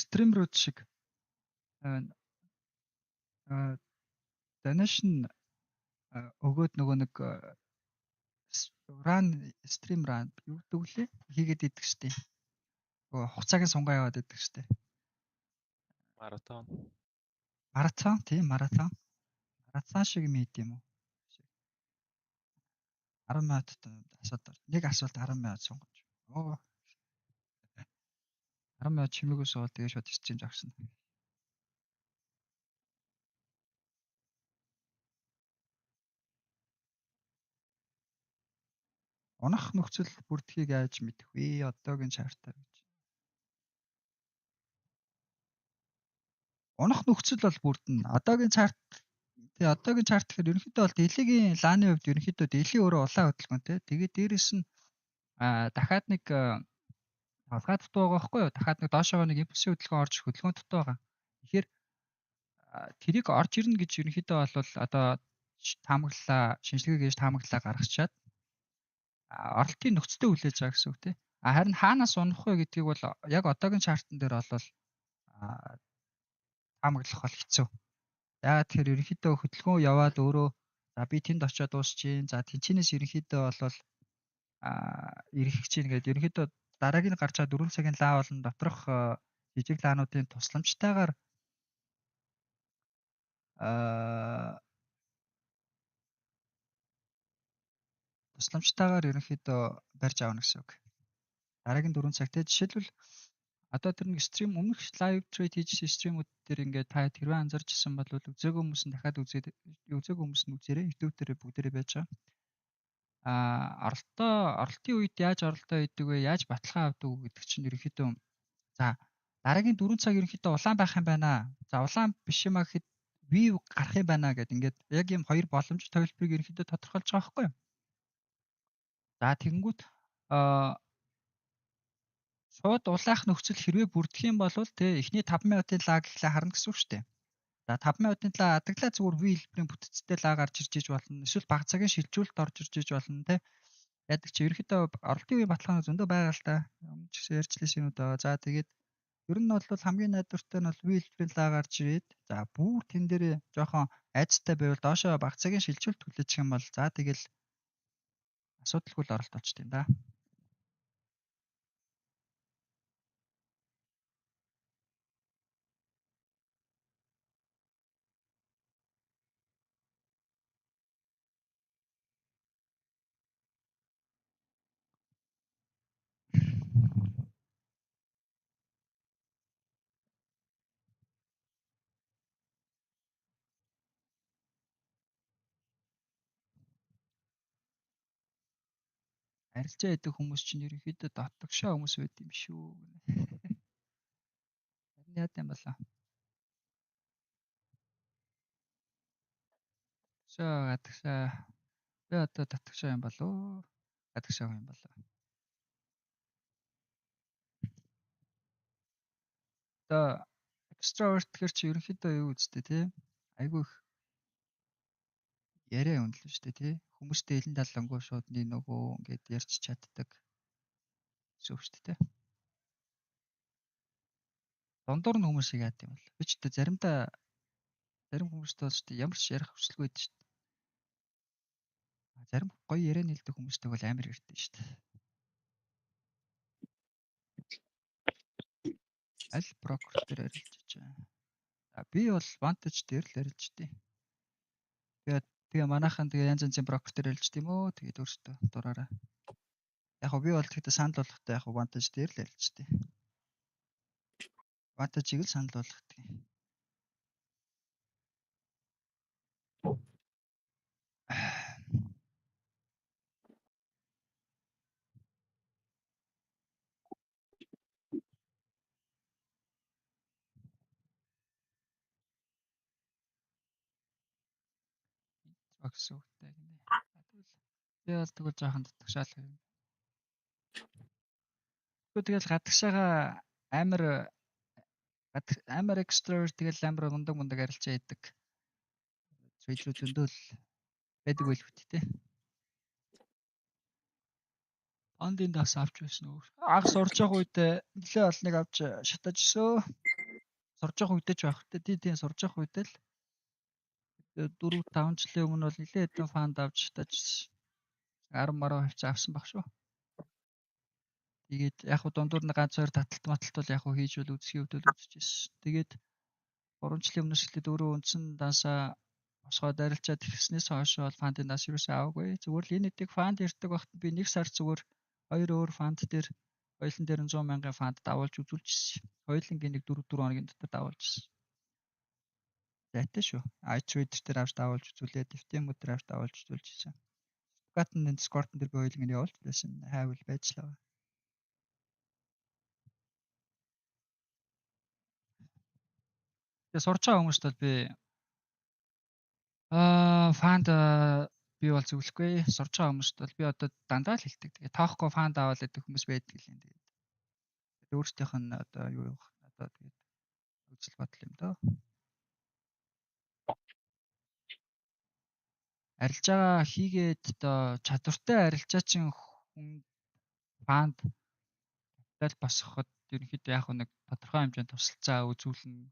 Стримрүүд шиг donation өгөөд нөгөө нэг run stream run юу гэдэг вүлээ хийгээд идэх штеп. Нөгөө хугацааг сунгаа яваад идэх штеп. Маратон тийм маратон. Маратон шиг юм ийд юм уу? 10 минутад асуудал. Нэг асуулт 10 минут сунгаж. Оо. 10 минут чимээгүй суул тэгээ шууд стримж авсан. Унах нөхцөл бүрдхийг яаж мэдэх вэ? Одоогийн чартаар гэж. Унах нөхцөл бол бүрдэнэ. Одоогийн чарт гэхээр ерөнхийдөө бол дэлхийн лааны хувьд ерөнхийдөө дэлхийн өөрөө улаан хөдөлгөөнтэй. Тэгээд дээрэс нь дахиад нэг толгой дутуу байгаа байхгүй юу? Дахиад нэг доошоогоо нэг импульсийн хөдөлгөөн орж хөдөлгөөн дутуу байгаа. Тэгэхээр тэрийг орж ирнэ гэж ерөнхийдөө бол одоо таамаглалаа, шинжилгээ хийж таамаглалаа гаргачаад оролтын нөхцөлтэй хүлээж байгаа гэсэн үг тийм. Харин хаанаас унах вэ гэдгийг бол яг одоогийн чартан дээр бол таамаглах бол хэцүү. Яагаад тэгэхээр ерөнхийдөө хөдөлгөөн яваад өөрөө за би тэнд очиод дуусчихин. За тэнцэнээс ерөнхийдөө бол ирэх гэж чинь гэдэг ерөнхийдөө дараагийн гарч байгаа 4 цагийн лаа болон доторх жижиг лаануудын тусламжтайгаар ерөнхийдөө барьж аавна гэсэн үг. Дараагийн 4 цагт жишээлбэл одоо тэр нэг стрим өмнөх лайв трейд хийжсэн стримүүд дээр ингээд та тэрвээ анзарч ирсэн бол үзээгүй хүмүүс нь дахиад үзээгүй хүмүүс нь үзээрэй. YouTube дээр бүгдээрээ байж байгаа. Оролтын үед яаж оролтоо хийдэг вэ? Яаж баталгаа авдаг вэ гэдэг чинь ерөнхийдөө за дараагийн 4 цаг ерөнхийдөө улаан байх юм байна. За улаан биш юмаа гэхэд view гарах юм байна гэд ингээд яг юм хоёр боломж төвлөрийг ерөнхийдөө тодорхойлж байгаа байхгүй юу? За тэгэнгүүт шууд улаах нөхцөл хэрвээ бүрдэх юм бол тэ эхний 5 минутын лаг ихлэ харна гэсэн үг шүү дээ. За 5 минутын лаг адаглаа зүгээр V хэлбэрийн бүтцтэй лаг гарч ирж иж болно. Эсвэл бага цагийн шилжүүлэлт орж ирж иж болно тэ. Яадаг чи ерөнхийдөө оролтын үеийн баталгааны зөндөө байгаа л да. Өмнө ч гэсэн ярьжлээсэн юм даа. За тэгээд ер нь бол хамгийн найдвартай нь бол V хэлбэрийн лаг гарч ирээд за бүр тэн дээрээ жоохон айцтай байвал доошоо бага цагийн шилжүүлэлт хүлээчих юм бол за тэгэл асуудалгүй л оролт болчтой юм да. Арилжаа идэх хүмүүс чинь ерөнхийдөө дотгошоо хүмүүс байд юм шүү. Харин яа гэм болоо. Гадагшаа би одоо дотгошоо юм болоо. Гадагшаа юм болоо. Одоо extrovert гэхэр чи ерөнхийдөө юу үстэй те? Айгүй их яриа үнэлнэ шүү дээ тий. Хүмүүстэй элен талангуу шууд нөгөө ингээд ярьж чаддаг шүү дээ. Дундуур нь хүмүүс шиг яад юм бол. Би ч одоо зарим хүмүүстэй бол шүү дээ ямар ч ярих хүсэлгүй байдаг шүү дээ. Зарим гоё яриа нэлдэг хүмүүстэй бол амар ярьдэн шүү дээ. Аль брокер дээр арилжиж байгаа. Би бол Vantage дээр л арилждээ. Тэгээ манайхан тэгээ янз янзын брокер дээр арилжд юм уу? Тэгээд өөртөө дураараа. Яг би бол тэгтээ санал болгохтой яг Vantage дээр л арилждээ. Vantage-ийг л санал болгохтой. Гэсэн үгтэй гинэ. Би бол тэгвэл жоохон татгшаал юм. Тэгэл гадагшаага амар extrovert тэгэл амар мундаг арилжаа идэг. Сөйлөө зөндөөл байдаг байл хөт те. Ондын дас авч байсан өөр. Анх сурж байгаа үед нэлээ олныг авч шатаж өсөө. Сурж байгаа үедээ ч байх те. Тийм сурж байгаа үед л 4-5 жилийн өмнө бол нэлээ хэдэн фанд авч шатаж 10 мараа хавцаа авсан баг шүү. Тэгээд яг хуу дундуур нь ганц хоёр таталт бол яг хуу хийж бол үзэхийн хувьд л үзчихсэн. Тэгээд 3 жилийн өмнөөс эхлээд өөрөө үндсэн дансаа босгоод арилжаад ирснээс хойш бол фандын дас юусаа аваагүй. Зүгээр л энэ эдийг фанд ирдэг багт би нэг сар зүгээр 2 өөр фанд дээр хоёулын дээр 100 мянган фанд давуулж үзүүлчихсэн. Хоёулынгийн нэг 4 хоногийн дотор давуулжсэн. Зайтай шүү. iTrader дээр авч давуулж үзүүлээд FTM дээр авч давуулж үзүүлчихсэн. Гатны Discord дээр би хоёулын нь явуулж байсан. Хайвал байжлаа. Тэгээ сурч байгаа хүмүүст бол би фанд би бол зөвлөхгүй. Сурч байгаа хүмүүст бол би одоо дандаа л хэлдэг. Тэгээ тоохгүй фанд аваад идэх хүмүүс байдаг л юм. Тэгээд өөрсдийнх нь одоо юу явах одоо тэгээд үзэл бодол юм доо. Арилжаа хийгээд одоо чадвартай арилжаа чин хүн фанд капитал босгоход ерөнхийдөө яг нэг тодорхой хэмжээнд тусалцаа үзүүлнэ.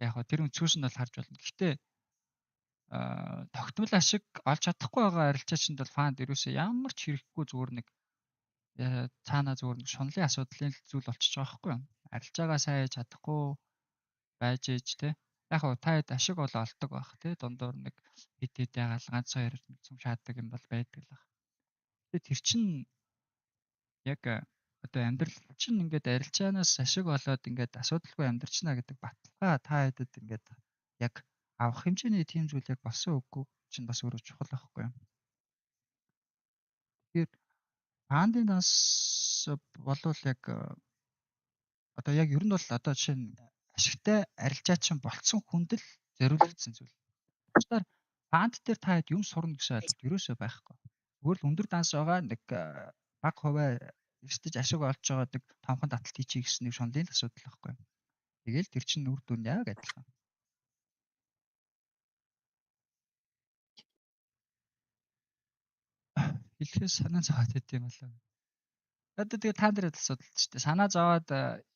Яг тэр өнцгөөс нь бол харж болно. Гэхдээ тогтмол ашиг олж чадахгүй байгаа арилжаа чинд бол фанд ерөөсөө ямар ч хэрэггүй зүгээр нэг цаанаа зүгээр нэг шунлын асуудлын зүйл болчихж байгаа байхгүй юу? Арилжаагаа сайн хийж чадахгүй байж ээж те. Яг хоо та хэд ашиг бол олдог байх те. Дундуур нэг хэд ягаал ганц хоёр цум шаадаг юм бол байдаг л баг. Тэгээд тэр чин яг одоо амьдрал чинь ингээд арилжаанаас ашиг олоод ингээд асуудалгүй амьдрчна гэдэг баталгаа та хэдэд ингээд яг авах хэмжээний тийм зүйл яг болсон үгүй чинь бас өөрөө чухал байхгүй юм. Тэгэхээр фандын данс болвол яг одоо яг ер нь бол одоо жишээ нь ашигтай арилжаа чинь болцсон хүнд л зориулагдсан зүйл. Учир фант дээр та хэд юм сурна гэсэн ойлголт ерөөсөө байхгүй. Зүгээр л өндөр данс байгаа нэг баг хувиа эрсдэж ашиг олж байгаа нэг томхон таталт хийчихье гэсэн нэг шунлын асуудал байхгүй. Тэгэл тэр чинь үр дүн яг адилхан. Хэлэхээс санаа зовоод байт юм болоо. Одоо тэгээ та нарыг асуудал ч тийм санаа зовоод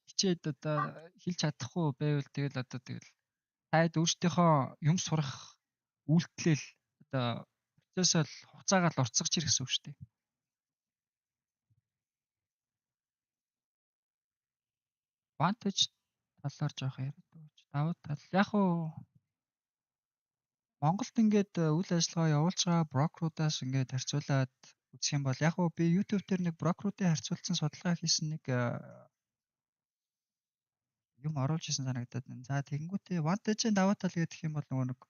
хичээд одоо хэлж чадахгүй байвал тэгэл одоо тэгэл таад өөртөөхөө юм сурах үйлдэлэл одоо процессыг хугацаагаар л уртсгаж ирэх гэсэн үг шүү дээ. Advantage талаар жоох яриад өгч. Давуу тал яг уу Монголд ингээд үйл ажиллагаа явуулж байгаа брокеруудаас ингээд харьцуулаад үзэх юм бол яг уу би YouTube дээр нэг брокеруудын харьцуулсан судалгаа хийсэн нэг юм оруулж исэн санагдаад байна. За тэгэнгүүтээ Advantage-ийн давуу тал гэдэг юм бол нөгөө нэг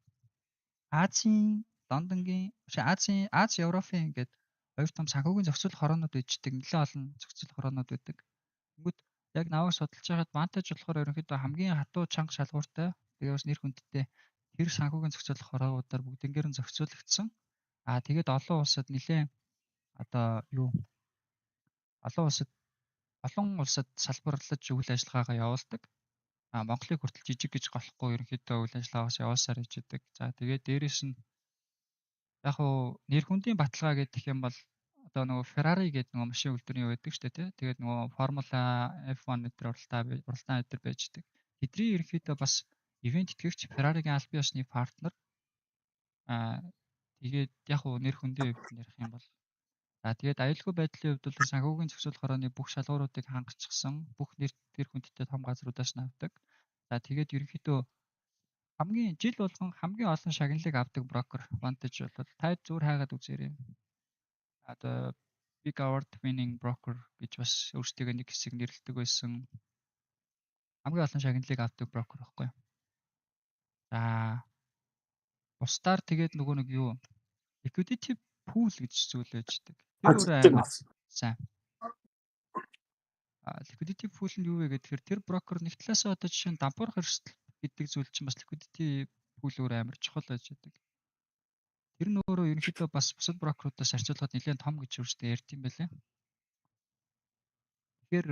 Азийн, Лондонгийн, Аз Европын ингээд хоёр том санхүүгийн зохицуулах хороонууд bijдэг, нэлээд олон зохицуулах хороонууд байдаг. Тэнгүүт яг наваг судалж байгаад Vantage болохоор ерөнхийдөө хамгийн хатуу чанга шалгууртай, тэгээ бас нэр хүндтэй тэр санхүүгийн зохицуулах хороонуудаар бүгднгээр нь зохицуулагдсан. Тэгээд олон улсад нэлээд одоо олон улсад салбарлаж үйл ажиллагаагаа явуулдаг. Монголыг хүртэл жижиг гэж голохгүй ерөнхийдөө үйл ажиллагаагаас явуулсаар ижидэг. За тэгээд дээрэс нь яг уу нэр хүндийн баталгаа гэдэг юм бол одоо нөгөө Ferrari гэдэг нөгөө машин үйлдвэрийн юу байдаг шүү дээ тий. Тэгээд нөгөө Формула F1 өдр уралдаан өдр байждаг. Тэдний ерөнхийдөө бас ивент итгэгч Ferrari-гийн албан ёсны партнер. Тэгээд яг уу нэр хүндийн хувьд ярих юм бол тэгээд аюулгүй байдлын хувьд бол санхүүгийн зохицуулах хорооны бүх шалгууруудыг хангацсан бүх нэр хүндтэй том газруудаас нь авдаг. За тэгээд ерөнхийдөө жил болгон хамгийн олон шагналыг авдаг брокер Vantage бол та зүгээр хайгаад үзээрэй. Одоо Big Award Winning Broker гэж бас өөрсдөө нэг хэсэг нэрлэдэг байсан. Хамгийн олон шагналыг авдаг брокер байхгүй юу? За бусдаар тэгээд нөгөө нэг юу liquidity pool гэж зүйл байждаг. Тэр өөрөө амар сайн. Liquidity pool нь юу вэ гэхээр тэр брокер нэг талаасаа одоо жишээ нь дампуурах эрсдэл гэдэг зүйл чинь бас liquidity pool өөр амар чухал байж байдаг. Тэр нь өөрөө ерөнхийдөө бас бусад брокеруудаас харьцуулахад нэлээд том гэж өөрсдөө ярьд юм байлээ. Тэгэхээр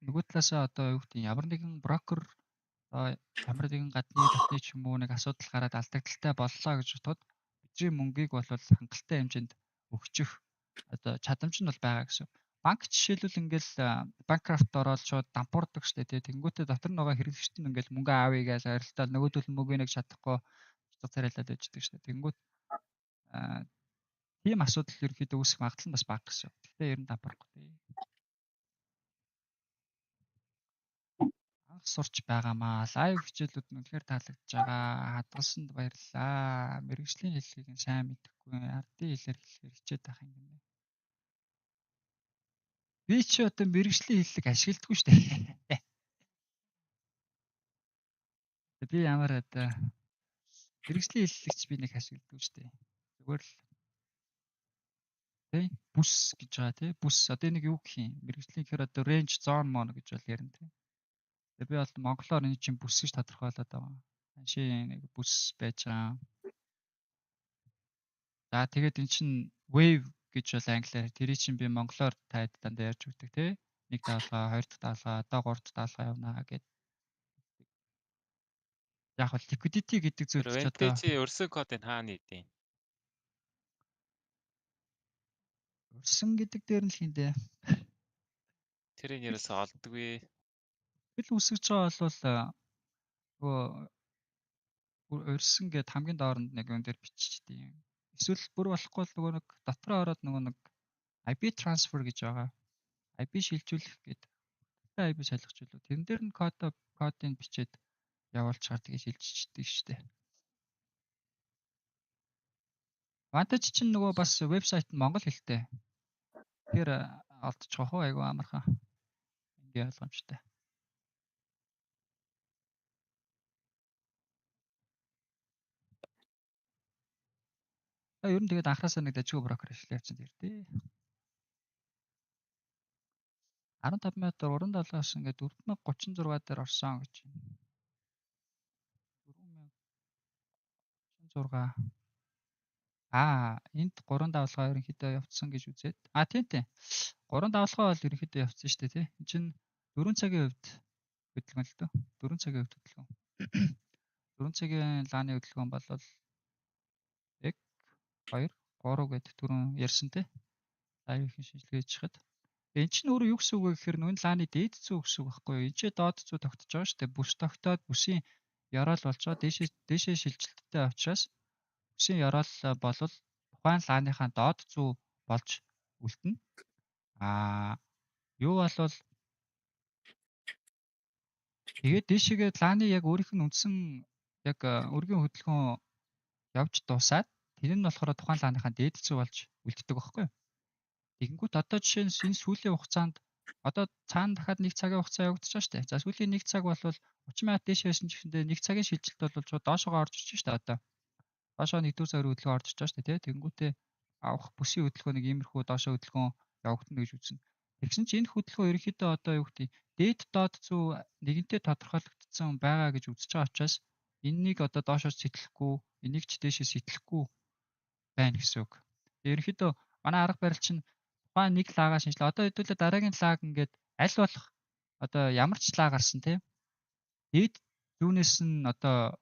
нөгөө талаасаа одоо юу гэдэг ямар нэгэн брокер ямар нэгэн гадны дотны ч юм уу нэг асуудал гараад алдагдaltaй боллоо гэж бодоход бидний мөнгийг бол хангалттай хэмжээнд өгчих одоо чадамж нь бол байгаа гэсэн. Банк жишээлбэл ингээл банкрафт ороод шууд дампуурдаг штэ тий. Тэнгүүтээ дотор нөгөө хэрэглэгчт нь ингээл мөнгө аавъя гэж арилтаал нөгөөдөл нь мөнгө нэг чадахгүй царайлаад байждаг штэ. Тэнгүүт тийм асуудал ерөнхийдөө үүсэх магадлал нь бас бага гэсэн. Гэхдээ ер нь дампуурахгүй тий. Анх сурч байгаамаа. Лайв хичээлүүд нь үнэхээр таалагдж байгаа. Хадгалсанд баярлалаа. Мэргэжлийн хэллэгийг нь сайн мэдэхгүй. Ардын хэлээр хэлэхээр хичээд байх юм байна. Би ч одоо мэргэжлийн хэллэг ашигладаггүй шүү дээ. Би ямар одоо мэргэжлийн хэллэгч би нэг ашигладаггүй шүү дээ. Зүгээр л тий бүс гэж байгаа тий бүс одоо нэг юу гэх юм мэргэжлийн гэхээр одоо range zone mono гэж бол ярина тий. Тэгээ би бол монголоор энэ чинь бүс гэж тодорхойлоод байгаа. Аншийн нэг бүс байж байгаа. За тэгээд эн чинь wave гэж бол англиар тэрий чинь би монголоор таад дандаа ярьж өгдөг тий. Нэг даалгаа, хоёр дахь даалгаа, одоо гурав дахь даалгаа явнаа гэд. Яг бол liquidity гэдэг зүйл ч одоо Vintage өрсөн кодыг хаана хийдэв? өрсөн гэдэг дээр нь л хиндэ. Тэрийг ерөөсөө олддоггүй. Хэл үсгэж байгаа бол нөгөө өрсөн гэд хамгийн дооронд нэг юм дээр биччихдэг юм. Эсвэл бүр болохгүй л нөгөө нэг дотроо ороод нөгөө нэг IP transfer гэж байгаа. IP шилжүүлэх гэдэг. IP солих зүйлүүд. Тэрэн дээр нь кодыг бичээд явуулчихаар тэгээ шилжчихдэг шүү дээ. Vantage чинь нөгөө бас вебсайт нь монгол хэлтэй. Тэгэхээр олдчих واخ айгу амархан. Ингээ ойлгомжтой. Ер нь тэгээд анхаасаа нэг дажгүй брокер ажиллаж явсан дэр тий. 15 метр уран далгаас ингээд 4036 дээр орсон гэж байна. 6. Энд 3 давалгаа ерөнхийдөө явцсан гэж үзээд. Тийм. 3 давалгаа бол ерөнхийдөө явцсан шүү дээ, тий. Энд чинь 4 цагийн хувьд хөдөлгөөн л дөө. 4 цагийн хувьд хөдөлгөөн. 4 цагийн лааны хөдөлгөөн бол 1 2 3 гэдэг түрүүн ярьсан тий. За юу их шинжилгээ хийж хад. Эн чинь өөрөө юу гэсэн үг вэ гэхээр энэ лааны дээд зүү гэсэн үг байхгүй юу? Энд чинь доод зүү тогтож байгаа шүү дээ. Бүс тогтоод бүсийн ёроол болж байгаа. Дээшээ шилжилттэй учраас бүсийн ёроол болвол тухайн лааныхаа доод зүү болж үлдэнэ. Юу болвол тэгээд дээшээгээ лааны яг өөрийнх нь үндсэн яг өргөн хөдөлгөөн явж дуусаад тэр нь болохоор тухайн лааныхаа дээд зүү болж үлддэг байхгүй юу? Тэгэнгүүт одоо жишээ нь энэ сүүлийн хугацаанд одоо цаана дахиад 1 цагийн хугацаа явагдаж байгаа шүү дээ. За сүүлийн 1 цаг бол 30 минут дээш байсан ч гэсэндээ 1 цагийн шилжилт бол шууд доошоогоо орж ирж шүү дээ одоо. Доошоо 1-р цагийн хөдөлгөөн орж ирж байгаа шүү дээ, тий. Тэгэнгүүтээ авах бүсийн хөдөлгөөнийг иймэрхүү доошоо хөдөлгөөн явагдана гэж үзнэ. Тэгсэн чинь энэ хөдөлгөөн ерөнхийдөө одоо юу гэдэг дээд доод зүү нэгэнтээ тодорхойлогдсон байгаа гэж үзэж байгаа учраас энэнийг одоо доошоо сэтлэхгүй, энийг ч дээшээ сэтлэхгүй байна гэсэн үг. Ерөнхийдөө манай арга барил чинь тухайн нэг лагаа шинжилээ. Одоо хэдүүлээ дараагийн лаг ингээд аль болох одоо ямар ч лаг гарсан тий. Дээд зүүнээс нь одоо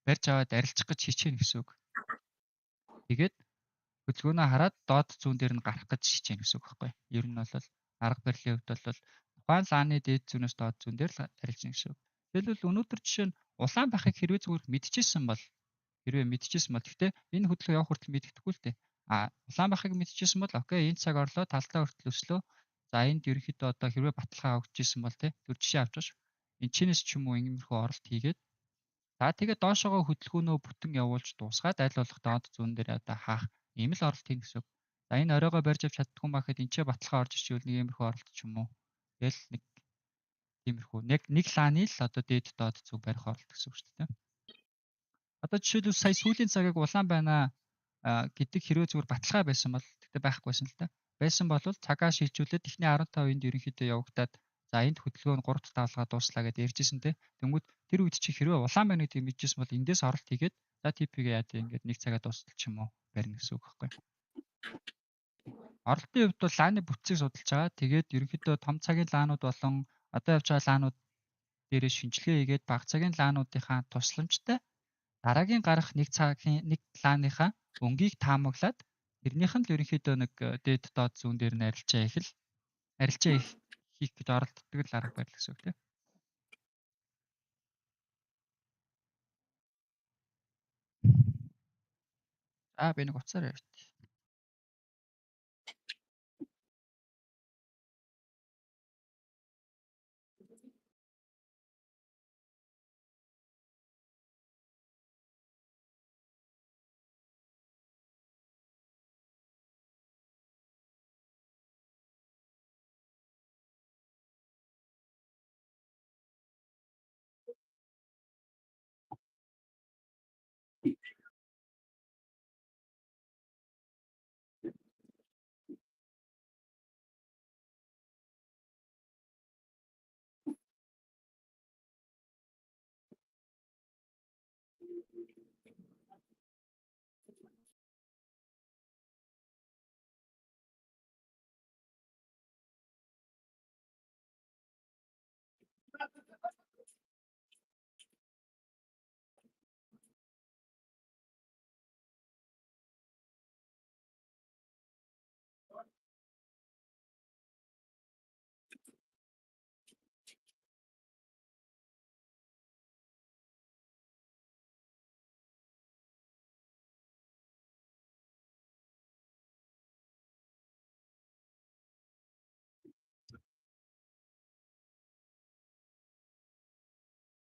барьж аваад арилжих гэж хичээнэ гэсэн үг. Тэгээд хөдөлгөөнөө хараад доод зүүн дээр нь гарах гэж хичээнэ гэсэн үг байхгүй. Ер нь бол арга барилын хувьд бол тухайн лааны дээд зүүнээс доод зүүн дээр л арилжна гэсэн үг. Тэгвэл өнөөдөр жишээ нь улаан байхыг хэрвээ зүгээр мэдчихсэн бол гэхдээ энэ хөдөлгөөн явах хүртэл мэддэхгүй л дээ. Улаан байхыг мэдчихсэн бол окей, энэ цаг орлоо, талдаа хүртэл өслөө. За энд ерөнхийдөө одоо хэрвээ баталгаа авчихсан бол тий түр жишээ авч байгаа шүү. Энчнээс ч юм уу ингэмэрхүү оролт хийгээд за тэгээд доошоогоо хөдөлгөөнөө бүтэн явуулж дуусгаад аль болох доод зүүн дээр одоо хаах ийм л оролт хийн гэсэн үг. За энэ оройгоо барьж авч чаддгүй махад энчээ баталгаа орж ирчихвэл нэг иймэрхүү оролт ч юм уу. Тэгэл нэг тиймэрхүү нэг лааны л одоо дээд доод зүг барих оролт гэсэн үг шүү дээ. Одоо жишээлбэл сая сүүлийн цагийг улаан байна гэдэг хэрвээ зүгээр баталгаа байсан бол тэгтээ байхгүйсэн л та. Байсан бол цагаа шилжүүлээд эхний 15 энд ерөнхийдөө явагдаад за энд хөдөлгөөн 3 давалгаа дууслаа гэдээ ярьжсэн те. Тэнгүүд тэр үед чи хэрвээ улаан байна гэдгийг мэдчихсэн бол эндээс оролт хийгээд за типигээ яа ингээд нэг цагаа дуустал ч юм уу барина гэсэн үг байхгүй. Оролтын хувьд бол лааны бүтцийг судалж байгаа. Тэгээд ерөнхийдөө том цагийн лаанууд болон одоо явж байгаа лаанууд дээрээ шинжилгээ хийгээд бага цагийн лаануудынхаа тусламжтай дараагийн гарах нэг лааныхаа өнгийг таамаглаад тэрнийх нь л ерөнхийдөө нэг дээд доод зүүн дээр нь арилжаа хийх гэж оролддог л арга барил гэсэн үг тийм. Би нэг уцаар явж.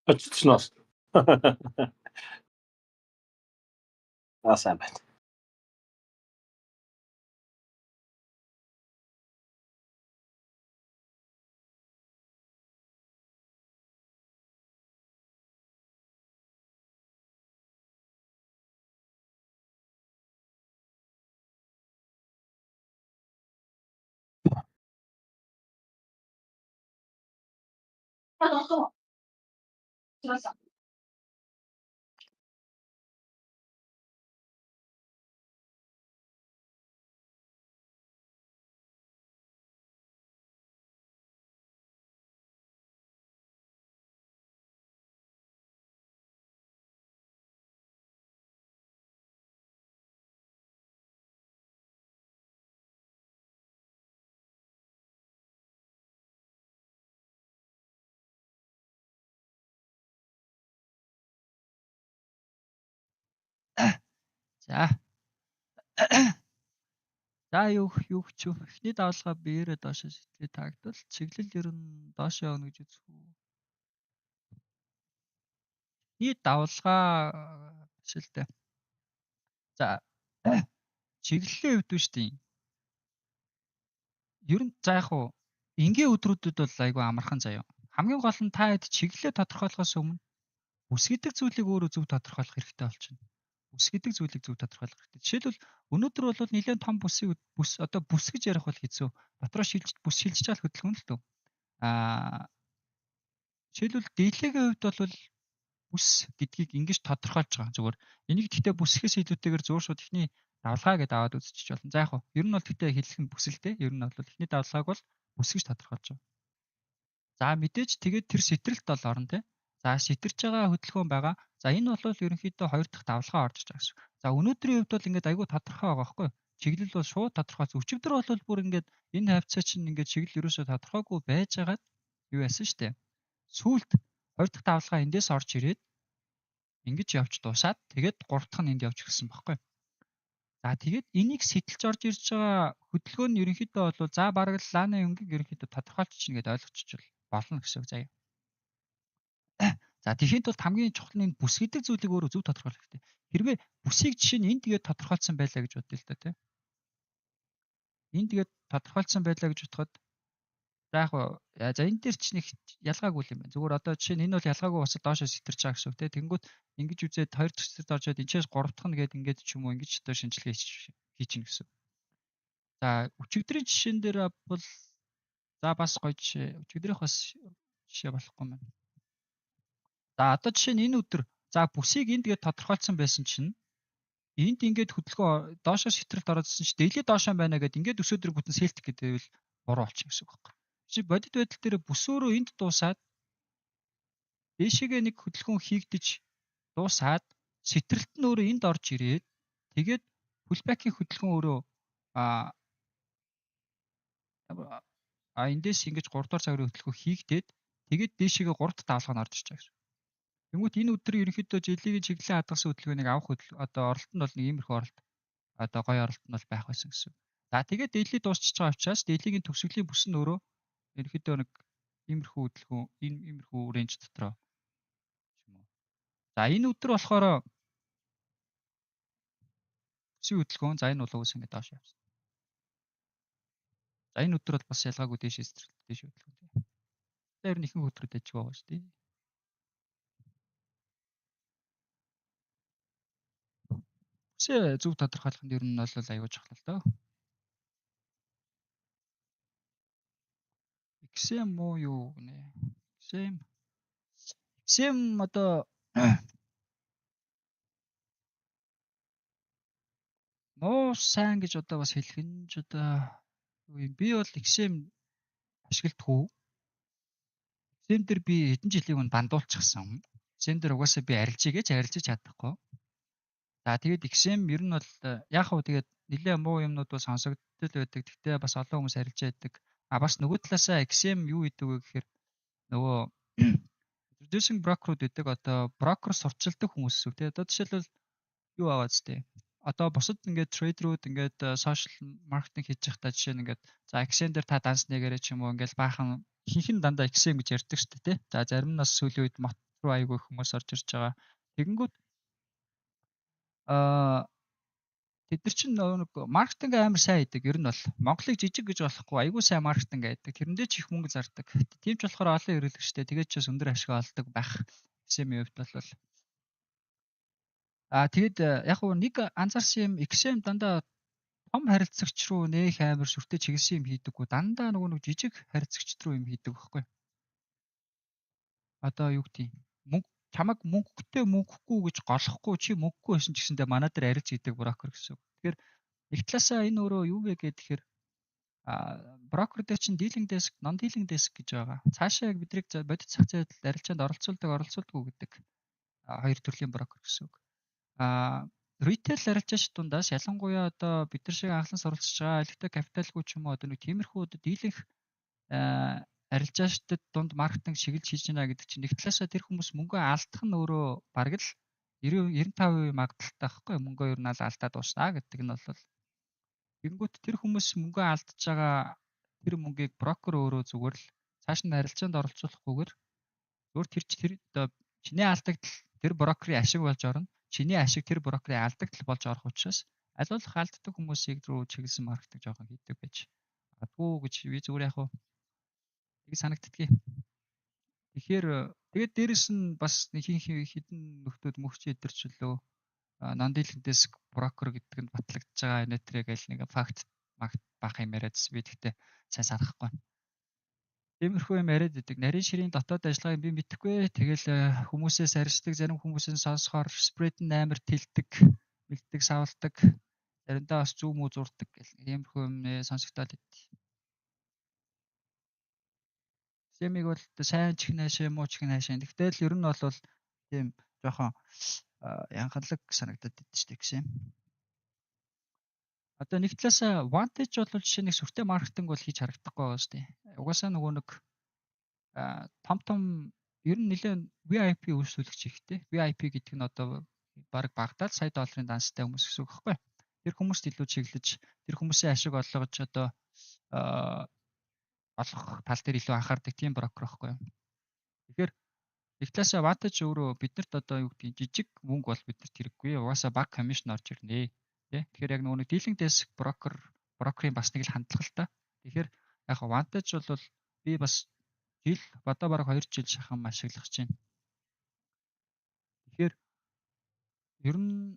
Оччихноос. Сайн байна. За. За юу ч юу. Эхний давалгаа биеэрээ доошоо сэтгэлээ таагдвал чиглэл ер нь доошоо явна гэж үзэх үү? Эхний давалгаа биш л дээ. За. Чиглэлийн хувьд биш тийм. Ер нь за яг уу энгийн өдрүүдэд бол айгүй амархан заяа. Хамгийн гол нь та хэд чиглэлээ тодорхойлохоос өмнө бүс гэдэг зүйлийг өөрөө зөв тодорхойлох хэрэгтэй болчихно. Бүс гэдэг зүйлийг зөв тодорхойлох хэрэгтэй. Жишээлбэл өнөөдөр бол нэлээд том бүс одоо бүс гэж ярих бол хэцүү. Дотроо бүс шилжиж байгаа хөдөлгөөн л дөө. Жишээлбэл дийлэгийн хувьд бол бүс гэдгийг ингэж тодорхойлж байгаа. Зүгээр энийг гэхдээ бүсгээс илүүтэйгээр зууршууд ихний давлгаа гэдээ аваад үзчих болно. За яг хөө ер нь бол гэхдээ хэлэх нь бүсэлтэй. Ер нь бол ихний давлгааг бол бүс гэж тодорхойлж байгаа. За мэдээж тэгээд тэр сэтрэлт бол орно те. За сэтэрч байгаа хөдөлгөөн байгаа. За энэ бол ерөнхийдөө хоёр дахь давлгаа орж байгаа гэсэн. За өнөөдрийн хувьд бол ингээд айгүй тодорхой байгаа байхгүй. Чиглэл бол шууд тодорхой. Өчигдөр бол бүр ингээд энэ хавцаа чинь ингээд чиглэл ерөөсөө тодорхойгүй байж байгаад юу яасан штэ. Сүүлд хоёр дахь давлгаа эндээс орж ирээд ингэж явж дуусаад тэгээд гурав дахь нь энд явж ирсэн байхгүй. За тэгээд энийг сэтэлж орж ирж байгаа хөдөлгөөн нь ерөнхийдөө бол за бараг л лааны өнгийг ерөнхийдөө тодорхойлчихно гэдээ ойлгочихвол болно гэсэн үг заяа. За тэгэхээр тул хамгийн чухал нь бүс гэдэг зүйлийг өөрөө зөв тодорхойлох хэрэгтэй. Хэрвээ бүсийг жишээ нь энд тэгээд тодорхойлсон байлаа гэж бодъё л да тийм. Энд тэгээд тодорхойлсон байлаа гэж бодоход за яг за энэ дээр ч нэг ялгаагүй юм байна. Зүгээр одоо жишээ нь энэ бол ялгаагүй бас доошоо сэтэрч байгаа гэсэн үг тийм. Тэнгүүт ингэж үзээд хоёр дахь сэтрт орж ирээд энэчээс гурав дахь нь гээд ингээд ч юм уу ингэж одоо шинжилгээ хийчихнэ гэсэн. За өчигдрийн жишээн дээр бол за бас гоё жишээ. Өчигдрийнх бас жишээ болохгүй байна. За одоо жишээ нь энэ өдөр за бүсийг энд гээд тодорхойлсон байсан чинь энд ингээд хөдөлгөөн доошоо сэтрэлт ороодсон чинь дээлээ доошоо байна гэд ингээд өсөөдөр бүтэн селтик гэдэг бол буруу болчихно гэсэн үг байхгүй. Чи бодит байдал дээр бүс өөрөө энд дуусаад дээшээгээ нэг хөдөлгөөн хийгдэж дуусаад сэтрэлт нь өөрөө энд орж ирээд тэгээд pullback-ийн хөдөлгөөн өөрөө эндээс ингэж 3 дахь цагийн хөдөлгөөн хийгдээд тэгээд дээшээгээ 3 дахь давлгаа нь орж ирж байгаа гэсэн. Тэнгүүт энэ өдөр ерөнхийдөө жилийн чиглэлээ хадгалсан хөдөлгөөнийг авах одоо оролтонд бол нэг иймэрхүү оролт одоо гоё оролт нь бол байх байсан гэсэн. За тэгээд дээлийг дуусчихж байгаа учраас дээлийн төгсгөлийн бүс нь өөрөө ерөнхийдөө нэг иймэрхүү хөдөлгөөн иймэрхүү рейнж дотроо юм уу. За энэ өдөр болохоор бүсийн хөдөлгөөн за энэ бол уус ингэ доош явсан. За энэ өдөр бол бас ялгаагүй дээшээс дээш хөдөлгөөн тийм. За ер нь ихэнх өдрүүд ажиг байгаа шүү дээ. Бүсээ зөв тодорхойлох нь ер нь бол аюул чухал л доо. XM муу юу гэнэ? XM одоо муу сайн гэж одоо бас хэлэх нь ч одоо юу юм би бол XM ашигладгүй. XM дээр би хэдэн жилийн өмнө бандуулчихсан. XM дээр угаасаа би арилжиж чадахгүй. За тэгээд XM ер нь бол яг хөө тэгээд нэлээ муу юмнууд бас сонсогдтол байдаг. Гэхдээ бас олон хүмүүс арилжиж байдаг. Бас нөгөө талаасаа XM юу гэдэг вэ гэхээр нөгөө introducing broker-ууд гэдэг одоо брокер сурталчилдаг хүмүүс үү те. Одоо жишээлбэл юу аваад зтэй. Одоо бусад ингээд трейдерүүд ингээд social marketing хийж байхдаа жишээ нь ингээд за XM дээр та данс нэгээрээ ч юм уу ингээд баахан ихэнх нь дандаа XM гэж ярьдаг шүү дээ те. За зарим нь бас сүүлийн үед мот руу айгүй хүмүүс орж ирж байгаа. Тэгэнгүүт тэд нар чинь нэг маркетинг амар сайн хийдэг. Ер нь бол Монголыг жижиг гэж болохгүй айгүй сайн маркетинг хийдэг. Тэрэндээ ч их мөнгө зардаг. Тийм ч болохоор олон хэрэглэгчтэй тэгээд ч бас өндөр ашиг олдог байх. XM-ийн хувьд бол тэгэд яг уу нэг анзаарсан юм XM дандаа том харилцагч руу нэх амар шүртэй чиглэсэн юм хийдэггүй. Дандаа нөгөө нэг жижиг харилцагчд руу юм хийдэг байхгүй. Одоо юу гэдэг юм чамаг мөнгөгүй гэж голохгүй чи мөнгөгүй байсан ч гэсэндээ манай дээр арилж идэг брокер гэсэн. Тэгэхээр нэг талаасаа энэ өөрөө юу вэ гэхээр брокер дээр чинь dealing desk, non dealing desk гэж байгаа. Цаашаа яг бидрийг бодит зах зээлд арилжаанд оролцуулдаг гэдэг хоёр төрлийн брокер гэсэн. Retail арилжаач дундаас ялангуяа одоо бид нар шиг анхлан суралцж байгаа электро капиталгүй ч юм уу одоо нэг тиймэрхүү dealing арилжаачдад дунд маркетинг чиглэж хийж байна гэдэг чинь нэг талаасаа тэр хүмүүс мөнгө алдах нь өөрөө бараг л 95% магадaltaй байхгүй мөнгөө ер нь алдаад дуусна гэдэг нь бол тэгэнгүүт тэр хүмүүс мөнгөө алдаж байгаа тэр мөнгийг брокер өөрөө зүгээр л цааш нь арилжаанд оролцуулахгүйгээр зүгээр тэр одоо чиний алдагдал тэр брокерийн ашиг болж орно. Чиний ашиг тэр брокерийн алдагдал болж орох учраас аль болох алддаг хүмүүсийг рүү чиглэсэн маркетинг жоохон хийдэг байж магадгүй гэж би зүгээр яг тийг санагддгийг. Тэгэхээр тэгээд дээрэс нь бас нэг хідэн нөхдүүд мөрч идэрчлөө non-dealing desk broker гэдэг нь батлагдж байгаа нэтрээ гэл нэг факт бах юм яриадс би тэгтээ сайн санахгүй. Тиймэрхүү юм яриад идэг. Нарийн ширийн дотоод ажиллагааг би мэдэхгүй. Тэгэл хүмүүсээс арьсдаг, зарим хүмүүсээс сонсохоор спред нь амар тэлдэг, бэлдэг, савлдаг. Заримдаа бас зүү мүү зурдаг гэл. Иймэрхүү юм сонсогдоод идэв. Сэмиг бол сайн ч их наашаа, муу ч их наашаа. Тэгтэл ер нь бол тийм жоохон янханлаг санагдаад идэв шүү дээ гэсэн юм. Одоо нэг талаас advantage бол жишээ нэг сүртэй маркетинг бол хийж харагдахгүй байгаа шүү дээ. Угаасаа нөгөө нэг том ер нь нэлээд VIP үйлчлүүлэгч ихтэй. VIP гэдэг нь одоо баг багтаал сая долларын данстай хүмүүс гэсэн үг байхгүй. Тэр хүмүүст илүү чиглэж, тэр хүмүүсийн ашиг олгож одоо олох тал дээр илүү анхаардаг тийм брокер байхгүй. Тэгэхээр нэг талаас advantage өөрөө биднэрт одоо юу гэдэг жижиг мөнгө бол биднэрт хэрэггүй. Угаасаа баг комисшн орж ирнэ. Тэ. Тэгэхээр яг нөгөө dealing desk брокерийн бас нэг л хандлага л та. Тэгэхээр яг advantage бол би бас жил бодоо бараг 2 жил шахам ашиглах чинь. Тэгэхээр ер нь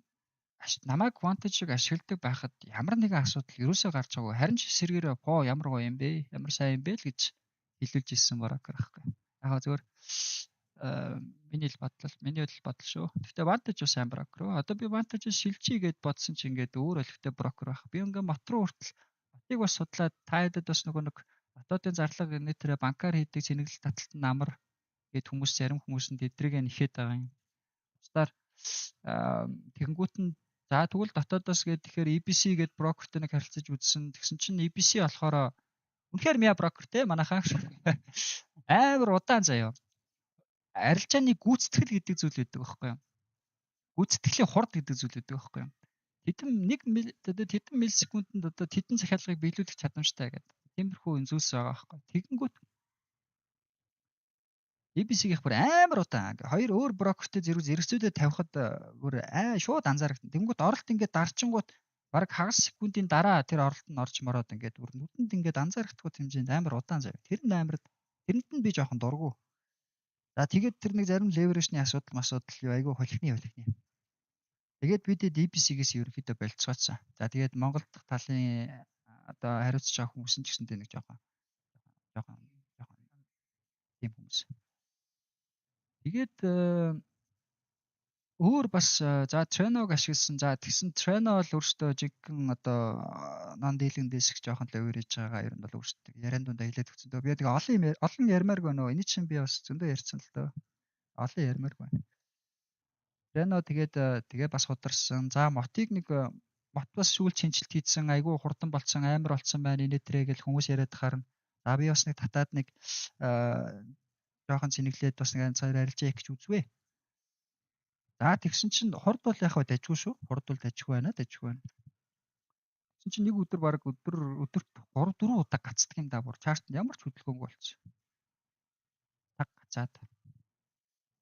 намайг advantage-ыг ашигладаг байхад ямар нэгэн асуудал ерөөсөө гарч байгаагүй. Харин ч эсэргээр ямар гоё юм бэ? Ямар сайн юм бэ л гэж хэлүүлж ирсэн брокер байхгүй. Яг зөвөр миний бодол шүү. Гэхдээ advantage сайн брокер. Одоо би advantage шилжиж гээд бодсон чи ингээд өөр өлегтэй брокер байх. Би ингээд мот руу хүртэл мотыг бас судлаад таадад бас нөгөө нэг хотоодын зарлага нэтэрэ банкар хийдэг цэнэглэл таталтан намар гээд хүмүүс зарим хүмүүс нь тэдрийг нэхэд байгаа юм. Устаар тэгэнгүүт нь за тэгвэл дотоодоос гээд тэгэхээр EBC гээд брокертэй нэг харилцаж үзсэн. Тэгсэн чинь EBC болохоор үнэхээр мяа брокер те манайхаа амар удаан заяа. Арилжааны гүйцэтгэл гэдэг зүйл байдаг байхгүй юу? Гүйцэтгэлийн хурд гэдэг зүйл байдаг байхгүй юу? Тэдэн миллисекундэд одоо тэдэн захиалгыг биелүүлэх чадамжтай гэдэг. Тиймэрхүү зүйлс байгаа байхгүй. Тэгэнгүүт EBC-гийнх бүр амар удаан. Хоёр өөр брокертэй зэрэгцүүдэд тавихад бүр шууд анзаарах. Тэгэнгүүт оролт ингээд дарчингууд бараг хагас секундын дараа тэр оролт нь орж мороод ингээд бүр нүдэнд ингээд анзаарахгүй хэмжээнд амар удаан заяа. Тэр нь амар тэрэнд нь би жоохон дургу. За тэгээд тэр нэг зарим леверэжний асуудал юу айгүй холихны. Тэгээд бидэд EBC-гээс ерөнхийдөө болцгооцсон. За тэгээд Монгол дахь талын одоо хариуцж байгаа хүмүүс нь ч гэсэндээ нэг жоохон тийм хүмүүс. Тэгээд өөр бас за Treno-г ашигласан. За тэгсэн Treno бол өөртөө жигэн одоо non-dealing desk жоохон л өөрөж байгаа ер нь бол өөртөө яриан дундаа хэлээд өгсөн. Би тэгээ олон ярмааргүй нөө. Эний чинь би бас зөндөө ярьсан л дөө. Олон ярмааргүй. Treno тэгээ бас хударсан. За мотыг мот бас сүүл чинжилт хийдсэн. Айгүй хурдан болцсон, амар болцсон байна. Инээтрээ гэл хүмүүс яриад харна. За би бас нэг татаад нэг жоохон цэнэглээд бас нэг цаар арилжаа их гэж үзвэ. За тэгсэн чинь хурд бол яг дажгүй шүү. Хурд бол дажгүй байна. Тэгсэн чинь нэг өдөр баг өдөрт 3-4 удаа гацдаг юм да бүр чартанд ямар ч хөдөлгөөнгүй болчихсон. Таг гацаад.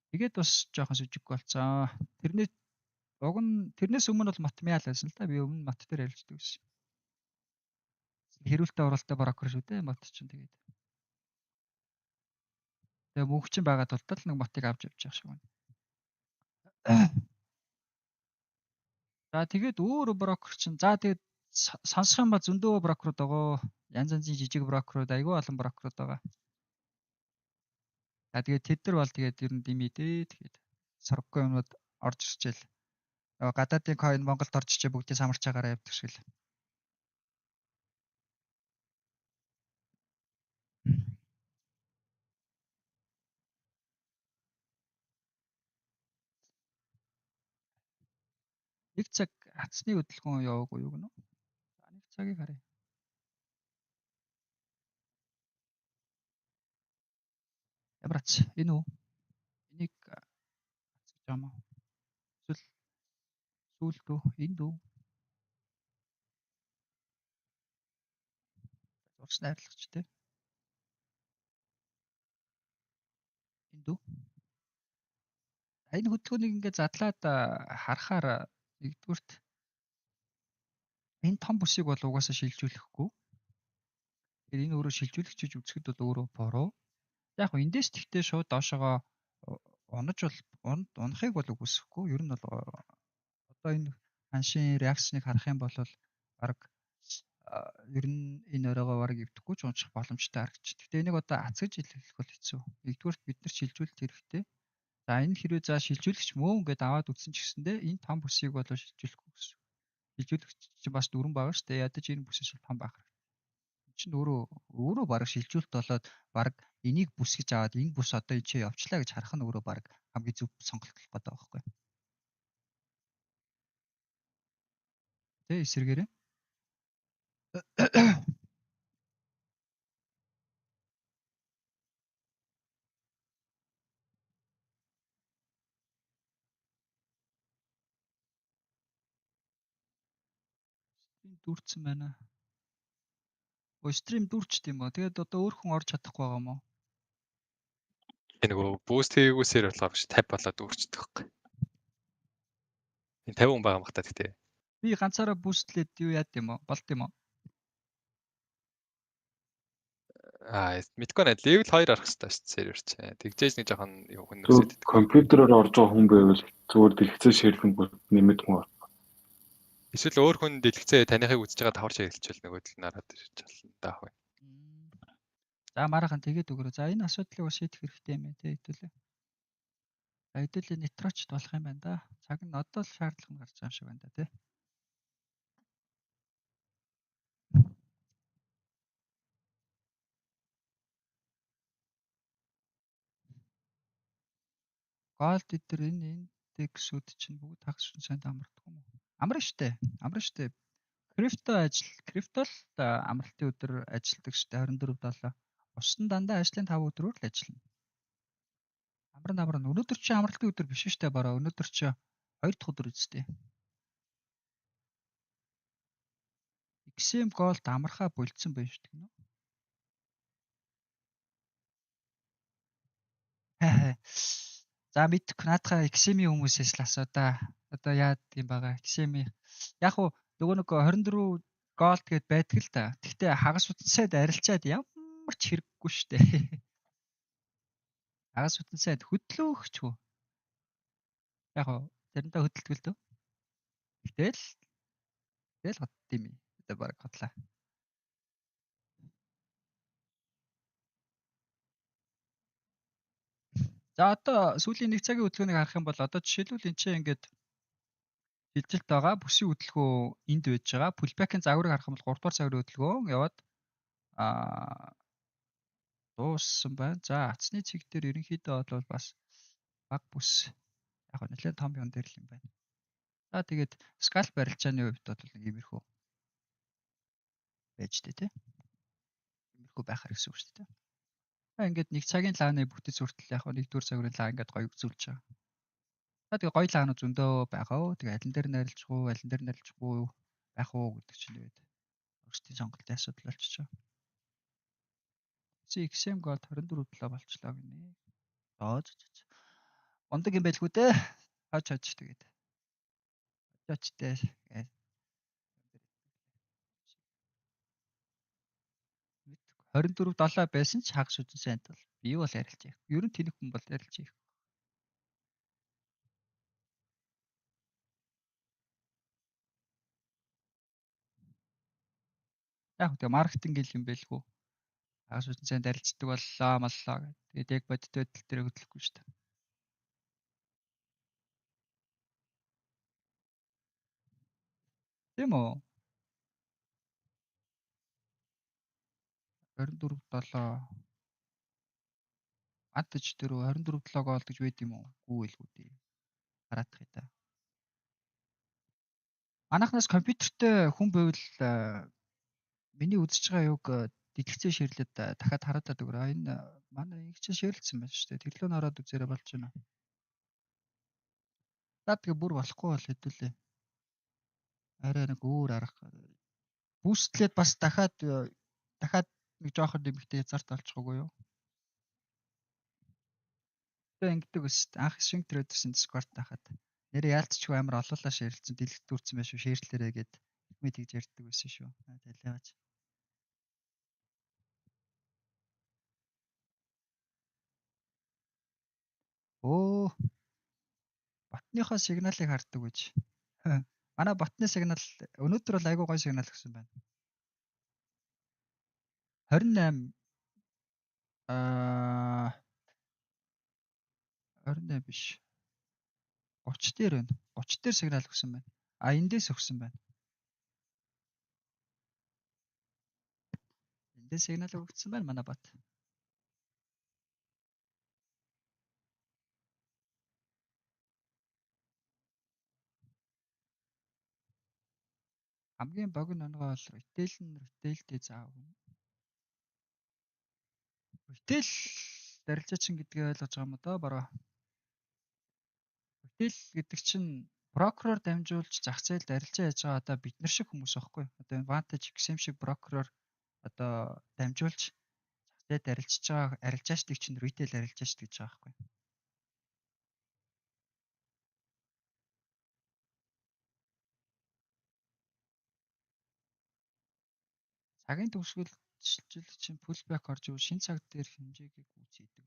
Тэгээд бас жоохон сүжиггүй болцсон. Тэрнээс өмнө бол мот мяал байсан л да. Би өмнө мот дээр арилждаг байсан. Хэрүүлтэй оролттой брокер шүү дээ. Мот чинь тэгээд. Тэгээ мөнх чинь байгаа тул л нэг мотыг авч явж байгаа шиг байна. За тэгээд өөр брокер чинь за тэгээд сонсох юм ба зөндөө брокерууд байгаа. Янз янзын жижиг брокерууд айгүй олон брокерууд байгаа. За тэгээд тэд нар бол тэгээд ер нь димэдээ тэгээд сарггүй юмнууд орж ирчээл. Гадаадын coin Монголд орж ирчээ бүгдийг самарч байгаараа явдаг шиг л. Нэг цаг хацсны хөдөлгөөн яваагүй юу гэнэ? За нэг цагийг харъя. Ямар ац? Энэ үү? Энийг хацж байгаа мó. Сүүл дүү, энэ дүү. Зурс найрлагч те. Энэ дүү. Энэ хөдөлгөөнийг ингээд задлаад харахаар нэгдүгürt энэ том бүсийг бол угаасаа шилжүүлэхгүй. Тэгэхээр энэ өөрөө шилжүүлэгч гэж үзэхэд бол өөрөө буруу. Яг хөө эндээс тэгтээ шууд доошогоо унаж бол унахыг бол үгүйсэхгүй. Ер нь бол одоо энэ ханшийн реакцныг харах юм бол баг ер нь энэ оройгоо баг өвдөхгүй ч унчих боломжтой харагч. Гэхдээ энийг одоо ацгаж илэрхийлэх бол хэцүү. Нэгдүгээр бид нар шилжүүлэлт хэрэгтэй. За энэ хэрвээ за шилжүүлэгч мөн ингээд аваад үтсэн ч гэсэндээ энэ том бүсийг бол шилжүүлэхгүй гэсэн. Шилжүүлэгч чинь бас дөрвөн байгаа шүү дээ. Ядаж энэ бүсээс бол том байх хэрэгтэй. Чинь өөрөө баг шилжүүлэлт болоод баг энийг бүс гэж аваад энэ бүс одоо энэ чи явчлаа гэж харах нь өөрөө баг хамгийн зөв сонголт болох гэдэг байгаа байхгүй. Тэ эсэргээрээ. Стрим дүүрсэн байна. Стрим дүүрчт юм аа. Тэгээд одоо өөр хүн орж чадахгүй байгаа юм уу? Энэ нөгөө буст хийгүүсээр болохоор биш 50 болоод өөрчдөг хөхгүй. Энэ 50 хүн байгаа мах та тэгтээ. Би ганцаараа бустлээд юу яад юм уу? Болд юм уу? Мэдгүй нэ level 2 арах хэрэгтэй шүү дээ серверч. Тэгжээж нэг жоохон юу хүн Зөв нөхсөд. компьютероор орж байгаа хүн байвал зүгээр дэлгэцээ шеэрлэн нэмэт хүн. Эсвэл өөр хүн дэлгэцээ таныхыг үзэж байгаа давхар шеэрлжүүл нөгөө л нараад ирж болно даах бай. За мараахан тэгээд өгөрөө. За энэ асуудлыг бас шийдэх хэрэгтэй юм байна те хэдүүлээ. За хэдүүлээ нитрочд болох юм байна да. Цаг нь одоо л шаардлага нь гарч байгаа юм шиг байна да те. Голд эдэр энэ индексүүд чинь бүгд хагас шин санд амардаг юм уу? Амрна штэ. Амрна штэ. Крипто л амралтын өдөр ажилладаг штэ 24/7. Усан дандаа ажлын 5 өдрөөр л ажиллана. Амрна. Өнөөдөр чи амралтын өдөр биш штэ бараа. Өнөөдөр чи 2 дахь өдөр үсттэй. XM Gold амархаа болцсон байна шүү дээ. За мэдхгүй наадхаа XM-ийн хүмүүсээс л асуу да. Одоо яад юм байгаа XM-ийн. Яг уу нөгөө нэг 24 Gold гэд байдаг л да. Гэхдээ хагас утсад арилчаад ямар ч хэрэггүй шүү дээ. Хагас утсад хөдлөөхчгүй. Яг уу заримдаа хөдөлдөг л дөө. Тэгэл хот юм. Одоо баг хотлаа. За одоо сүүлийн 1 цагийн хөдөлгөөнийг харах юм бол одоо жишээлбэл энэ чинь ингээд шилжилт байгаа. Бүсийн хөдөлгөөн энд байж байгаа. Pullback-ын загварыг харах юм бол 3 дугаар загварын хөдөлгөөн яваад дууссан байна. За атсны цэг дээр ерөнхийдөө бол бас баг бүс яг нэлээд том юм дээр л юм байна. За тэгээд scalp барилчааны хувьд бол нэг иймэрхүү байж тээ тий. Иймэрхүү байхаар гэсэн үг шүү дээ. Ингээд 1 цагийн лааны бүтэц хүртэл яг 1-р цагийн лаа ингээд гоё үзүүлж байгаа. За тэгээ гоё лаанууд зөндөө байгаа уу. Тэгээ алин дээр нарилжгүй байх уу гэдэг чинь тэгээд өөрсдийн сонголтын асуудал болчихж байгаа. XM Gold 24/7 болчлоо гинэ. Ундаг юм байлгүй дээ. Хаж тэгээд. Очтой. 24/7 байсан ч хагас үдэн сайд бол би бол арилж яах. Ер нь тэнэг хүн бол арилж яах. Яг тэгээ маркетинг юм байлгүй. Хагас үдэн сайд арилждаг боллоо маллоо гэх. Тэгээд яг бодит байдал дээр хөдлөхгүй шүү дээ. Тийм үү? 24/7 адж дээр 24/7 гол гэж байд юм уу? Гүү илгүү дээ. Хараадах юм да. Манайхнаас компьютертэй хүн байвал миний үзэж байгаа юг дэлгэцээ ширлээд дахиад хараадаад өгөрөө. Энэ манай их чинь ширлсэн байна шүү дээ. Тэглөө нараад үзээрэй болж байна. За тэгээ бүр болохгүй бол хэдүүлээ. Арай нэг өөр арга. Бүүстлээд бас дахиад нэг жоохон нэмэгтэй зарт олчихгүй юу? Тэгээ ингэдэг өст анх Swing Traders-ийн Discord тахад нэрээ яалтчгүй амар олоолаа шеэрлсэн дэлгэц дүүрсэн байх шүү шеэрлээрээ гээд ихмээ тэгж ярьдаг байсан шүү. Тайлаач. Оо ботныхоо сигналыг харддаг гэж. Манай ботны сигнал өнөөдөр бол айгүй гоё сигнал өгсөн байна. 28 28 биш. 30 дээр байна. 30 дээр сигнал өгсөн байна. Эндээс өгсөн байна. Эндээс сигнал өгсөн байна манай бот. Хамгийн богино онгой бол рetail-тэй заав. Retail дарилжаачин гэдгийг ойлгож байгаа юм даа бараа. Retail гэдэг чинь брокероор дамжуулж зах зээлд арилжаа яаж байгаа одоо бид нар шиг хүмүүс байхгүй. Одоо Vantage XM шиг брокероор одоо дамжуулж зах зээлд арилжж байгаа арилжаачдыг чинь retail арилжаач гэж байгаа байхгүй. Цагийн төгсгөл чинь pullback орж ивэл шинэ цаг дээр хэмжээгийг үүсгэдэг.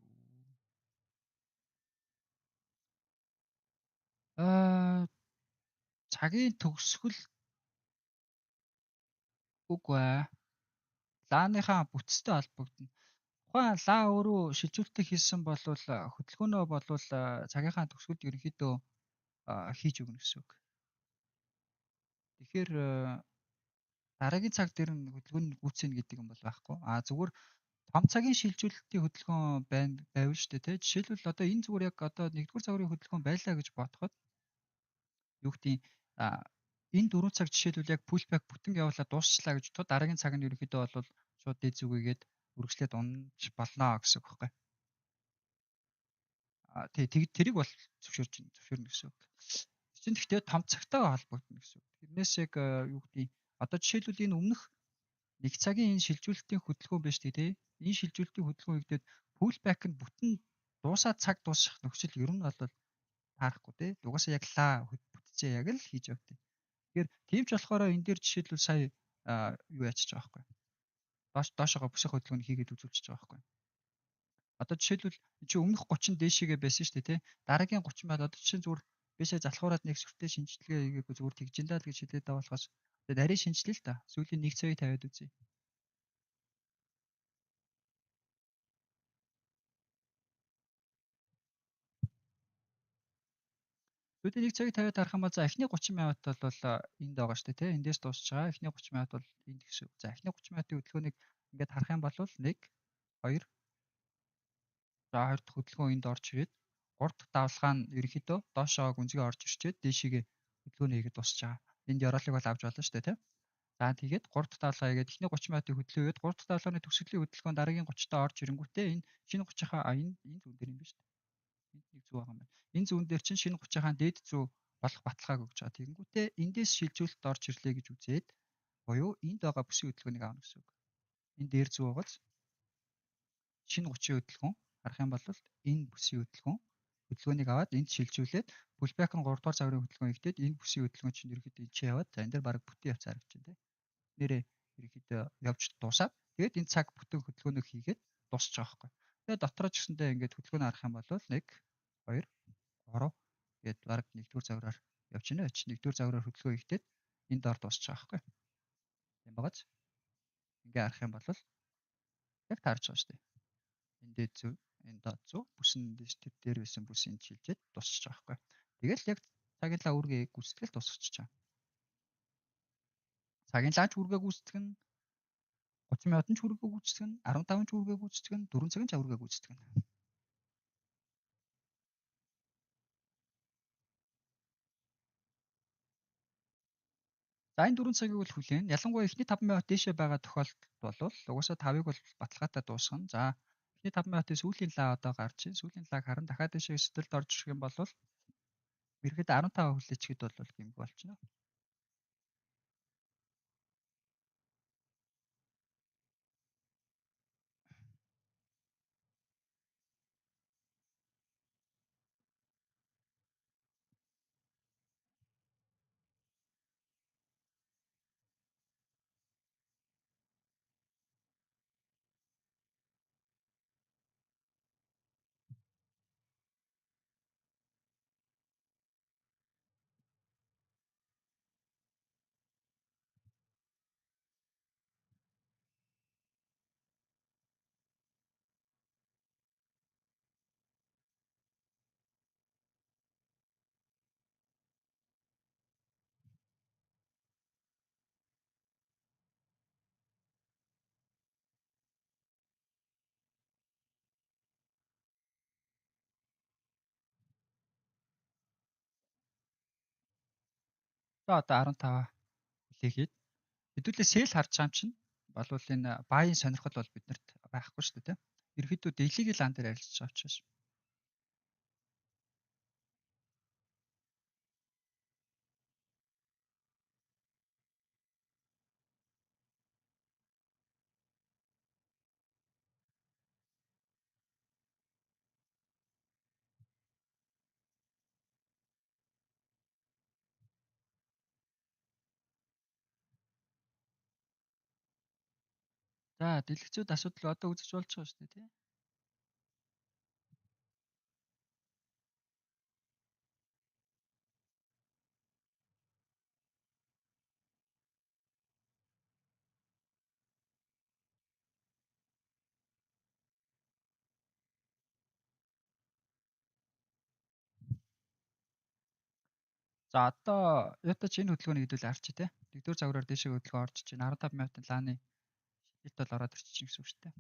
Цагийн төгсгөл үгүй ээ. Лааныхаа бүтцтэй холбогдно. Тухайн лаа өөрөө шилжүүлэлтийг хийсэн бол хөдөлгөөнөө болвол цагийнхаа төгсгөлд ерөнхийдөө хийж өгнө гэсэн үг. Тэгэхээр дараагийн цаг дээр нь хөдөлгөөн гүйцэнэ гэдэг юм бол байхгүй. Зүгээр том цагийн шилжүүлэлтийн хөдөлгөөн байвал шүү дээ, тэ. Жишээлбэл одоо энэ зүгээр яг одоо 1-р цагийн хөдөлгөөн байлаа гэж бодоход юу гэдэг энэ 4 цаг жишээлбэл яг pullback бүтэн явуулаад дуусчлаа гэж бодоход дараагийн цаг нь ерөнхийдөө бол шууд дээд зүгээгээд үргэлжлээд унаж болно гэсэн үг байхгүй. Тэрийг бол зөвшөөрнө гэсэн үг. Чинь гэхдээ том цагтайгаа холбогдно гэсэн үг. Тэрнээс яг юу гэдэг одоо жишээлбэл энэ өмнөх 1 цагийн энэ шилжүүлэлтийн хөдөлгөөн биш тий. Энэ шилжүүлэлтийн хөдөлгөөн хийгдээд pullback нь бүтэн дуусаад цаг дуусах нөхцөл ер нь бол таарахгүй тий. Угаасаа яг лаа бүтцээ яг л хийж явдаг. Тэгэхээр тийм ч болохоор энэ дээр жишээлбэл сая юу яачих байгаа байхгүй. Доошогоо бүсэх хөдөлгөөнийг хийгээд үзүүлчих байгаа байхгүй. Одоо жишээлбэл чи өмнөх 30 дээшээгээ байсан шүү дээ тий. Дараагийн 30 байгаад одоо чинь зүгээр бишээ залхуураад нэг сүртэй шинжилгээ хийгээгүй зүгээр тэгжин даа л гэж хэлээд байгаа болохоос тэгээд нарийн шинжилээ л та. Сүүлийн 1 цагийг тавиад үзье. Сүүлийн 1 цагийг тавиад харах юм бол за эхний 30 минут бол энд байгаа шүү дээ тий. Эндээс дуусч байгаа. Эхний 30 минут бол энд гэсэн үг. За эхний 30 минутын хөдөлгөөнийг ингээд харах юм бол 1 2 за 2 дахь хөдөлгөөн энд орж ирээд 3 дахь давлгаа нь ерөнхийдөө доошоо гүнзгий орж ирчээд дээшээгээ хөдөлгөөнөө хийгээд дуусч байгаа. Энд яроолыг бол авч болно шүү дээ тий. За тэгээд 3 дахь давлгаа хийгээд эхний 30 минутын хөдөлгөөн хийгээд 3 дахь давлгааны төгсгөлийн хөдөлгөөн дараагийн 30-таа орж ирэнгүүтээ энэ шинэ 30-аа энэ зүүн дээр юм биш үү? Энд нэг зүү байгаа юм байна. Энэ зүүн дээр чинь шинэ 30-аа дээд зүү болох баталгааг өгч байгаа. Тэгэнгүүтээ эндээс шилжүүлэлт орж ирлээ гэж үзээд буюу энд байгаа бүсийн хөдөлгөөнийг аавна гэсэн үг. Энэ дээр зүү байгаас шинэ 30-ийн хөдөлгөөн харах юм бол энэ бүсийн хөдөлгөөнийг аваад энд шилжүүлээд pullback нь 3 дугаар цагийн хөдөлгөөн ихтэй энэ бүсийн хөдөлгөөн чинь ерөөхдөө энэ чи яваад за энэ дээр баг бүтэн явц харагдаж байна тий. Нэрээ ерөөхдөө явж дуусаад тэгээд энэ цаг бүтэн хөдөлгөөнөө хийгээд дуусчих байгаа байхгүй. Тэгээд дотроо ч гэсэндээ ингээд хөдөлгөөнөө харах юм бол 1 2 3 гээд баг 1-р загвараар явж байна ч 1-р загвараар хөдөлгөөн хийхдээ энд дор дуусчих байгаа байхгүй. Тийм багаж. Ингээ харах юм бол яг таарч байгаа шүү дээ. Энд дээд зүв, энэ доод зүв, бүсэн дээр байсан бүсийн шилжээд дуусчих байгаа байхгүй. Тэгэл яг цагийн лаа үргээ гүйцэтгэл дуусчихж байгаа. Цагийн лаач үргээ гүйцэтгэн 30 минутын ч үргээ гүйцэтгэн 15 ч үргээ гүйцэтгэн 4 цагийн ч үргээ гүйцэтгэн. За энэ 4 цагийг бол хүлээн. Ялангуяа эхний 5 минут дээшээ байгаа тохиолдолд бол угаасаа 5-ыг бол баталгаатай дуусгана. За эхний 5 минутын сүүлийн лаа одоо гарч ийн. Сүүлийн лааг харан дахиад дэшээ өсөлтөд орж ирэх юм бол ерөөдөө 15 хүлээчихэд бол гэмг болчихно. Одоо 15 хүлээгээд хэдүүлээ сэл харж байгаа юм чинь болвол энэ баийн сонирхол бол биднэрт байхгүй шүү дээ. Ерөнхийдөө illegal лан дээр арилжж байгаа учраас. За дэлгэцүүд асуудал одоо үзэж болж байгаа шүү дээ тий. За одоо ятач энэ хөдөлгөөнийг хэдүүл арч тий. Нэгдүгээр загвараар дэшээ хөдөлгөөн орж чинь 15 минутын лааны шилжилт бол ороод ирчих гэсэн үг шүү дээ.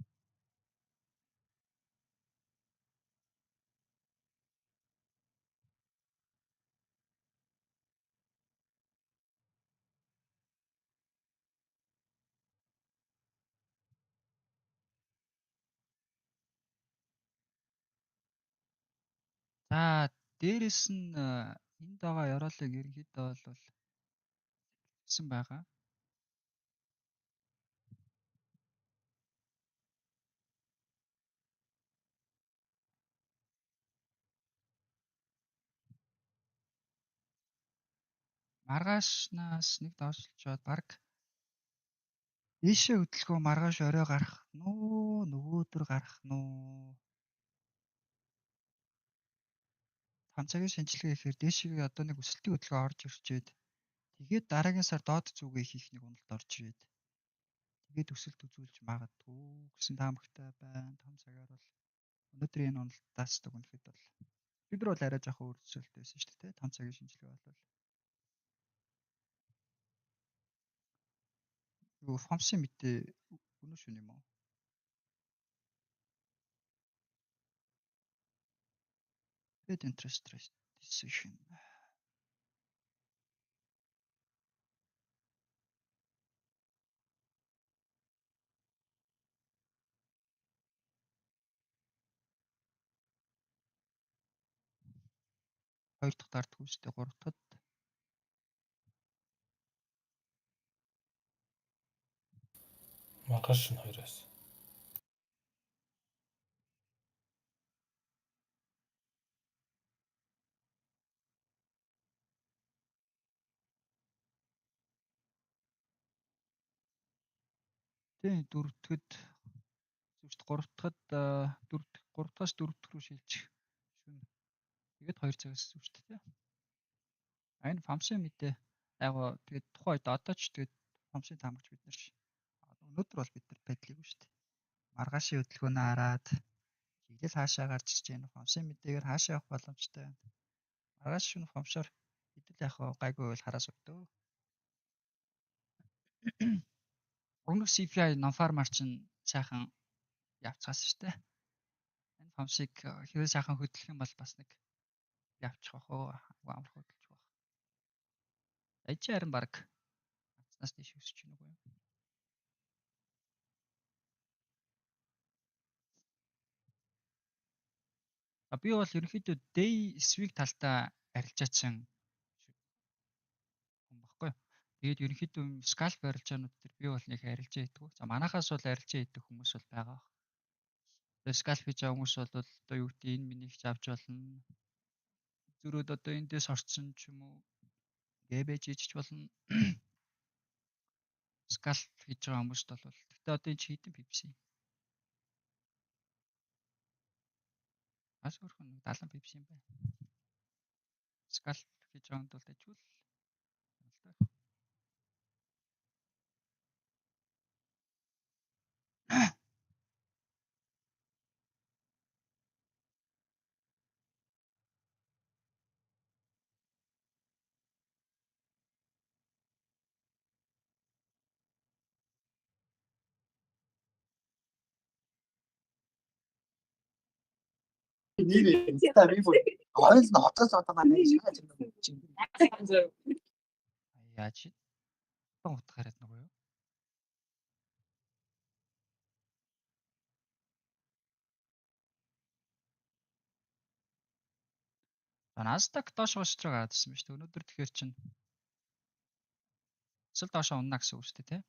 За дээрэс нь энд байгаа ёроолыг ерөнхийдөө бол гэсэн байгаа. Маргаашнаас нэг доошлчоод баг ийшээ хөдөлгөөн маргааш орой гарах нь уу нөгөөдөр гарах нь уу 5 цагийн шинжилгээ гэхээр дээшээ одоо нэг өсөлтийн хөдөлгөөн орж ирчээд тэгээд дараагийн сар доод зүгээ хийх нэг уналт орж ирээд тэгээд өсөлт үзүүлж магадгүй гэсэн таамагтай байна. 5 цагаар бол өнөөдрийн энэ уналтаас дүгнэхэд бол өдөр бол арай жоохон өөр төсөөлт байсан шүү дээ. 5 цагийн шинжилгээ бол юу фомсын мэдээ өнөө шөнө юм уу? Paid interest rate decision. Хоёр дахь дардгүй шүү дээ. Гурав дахьд Маргааш нь 2-оос. тийм дөрөв дахьд зүгт гурав дахьд гурав дахьаас дөрөв дэх рүү шилжих шүн. Тэгээд 2 цагаас зүг шүү дээ. Энэ фомсын мэдээ айгу тэгээд тухайн үед одоо ч тэгээд фомсын таамагч бид нар өнөөдөр бол бид нар байдлаагүй шүү дээ. Маргаашийн хөдөлгөөнөө хараад чиглэл хаашаа гарч ирж байна. Фомсын мэдээгээр хаашаа явах боломжтой байна. Маргааш шөнө фомшоор хэдүүл яах вэ? Гайгүй бол хараа сувдөө. Өмнөх CPI non-farmer чинь сайхан явцгаас шүү дээ. Энэ фомсыг хэрвээ сайхан хөдлөх юм бол бас нэг явчих واخ оо амарх хөдөлж байх. Аж харин баг ганцнаас тийш өсөж гэнэ үгүй юу? Би бол ерөнхийдөө day swing талдаа арилжаачсан хүн баггүй. Тэгээд ерөнхийдөө scalp арилжаанууд дээр би бол нэг арилжаа хийдэг. За манахаас бол арилжаа хийдэг хүмүүс бол байгаа. Тэгээд scalp хийж байгаа хүмүүс бол одоо юу гэдэг энэ минийг ч авч болно. Зүрөөд одоо эндээс орцсон ч юм уу гбж хийж болно. Scalp хийж байгаа хүмүүст бол гэхдээ одоо энэ чи хэдэн пипси? Ас өрхөн 70 пипси юм байна. Scalp хийж байгаа юмд бол дэжгүй л Нэр та би бүр хойл нь хотоос одоо манай шахаж юм чинь. яаж ий? Утга хараад нөгөө юу? Nasdaq доош гоошроо гараад ирсэн байна шүү дээ. Өнөөдөр тэгэхээр чинь эсвэл доошоо унана гэсэн үг шүү дээ, тий?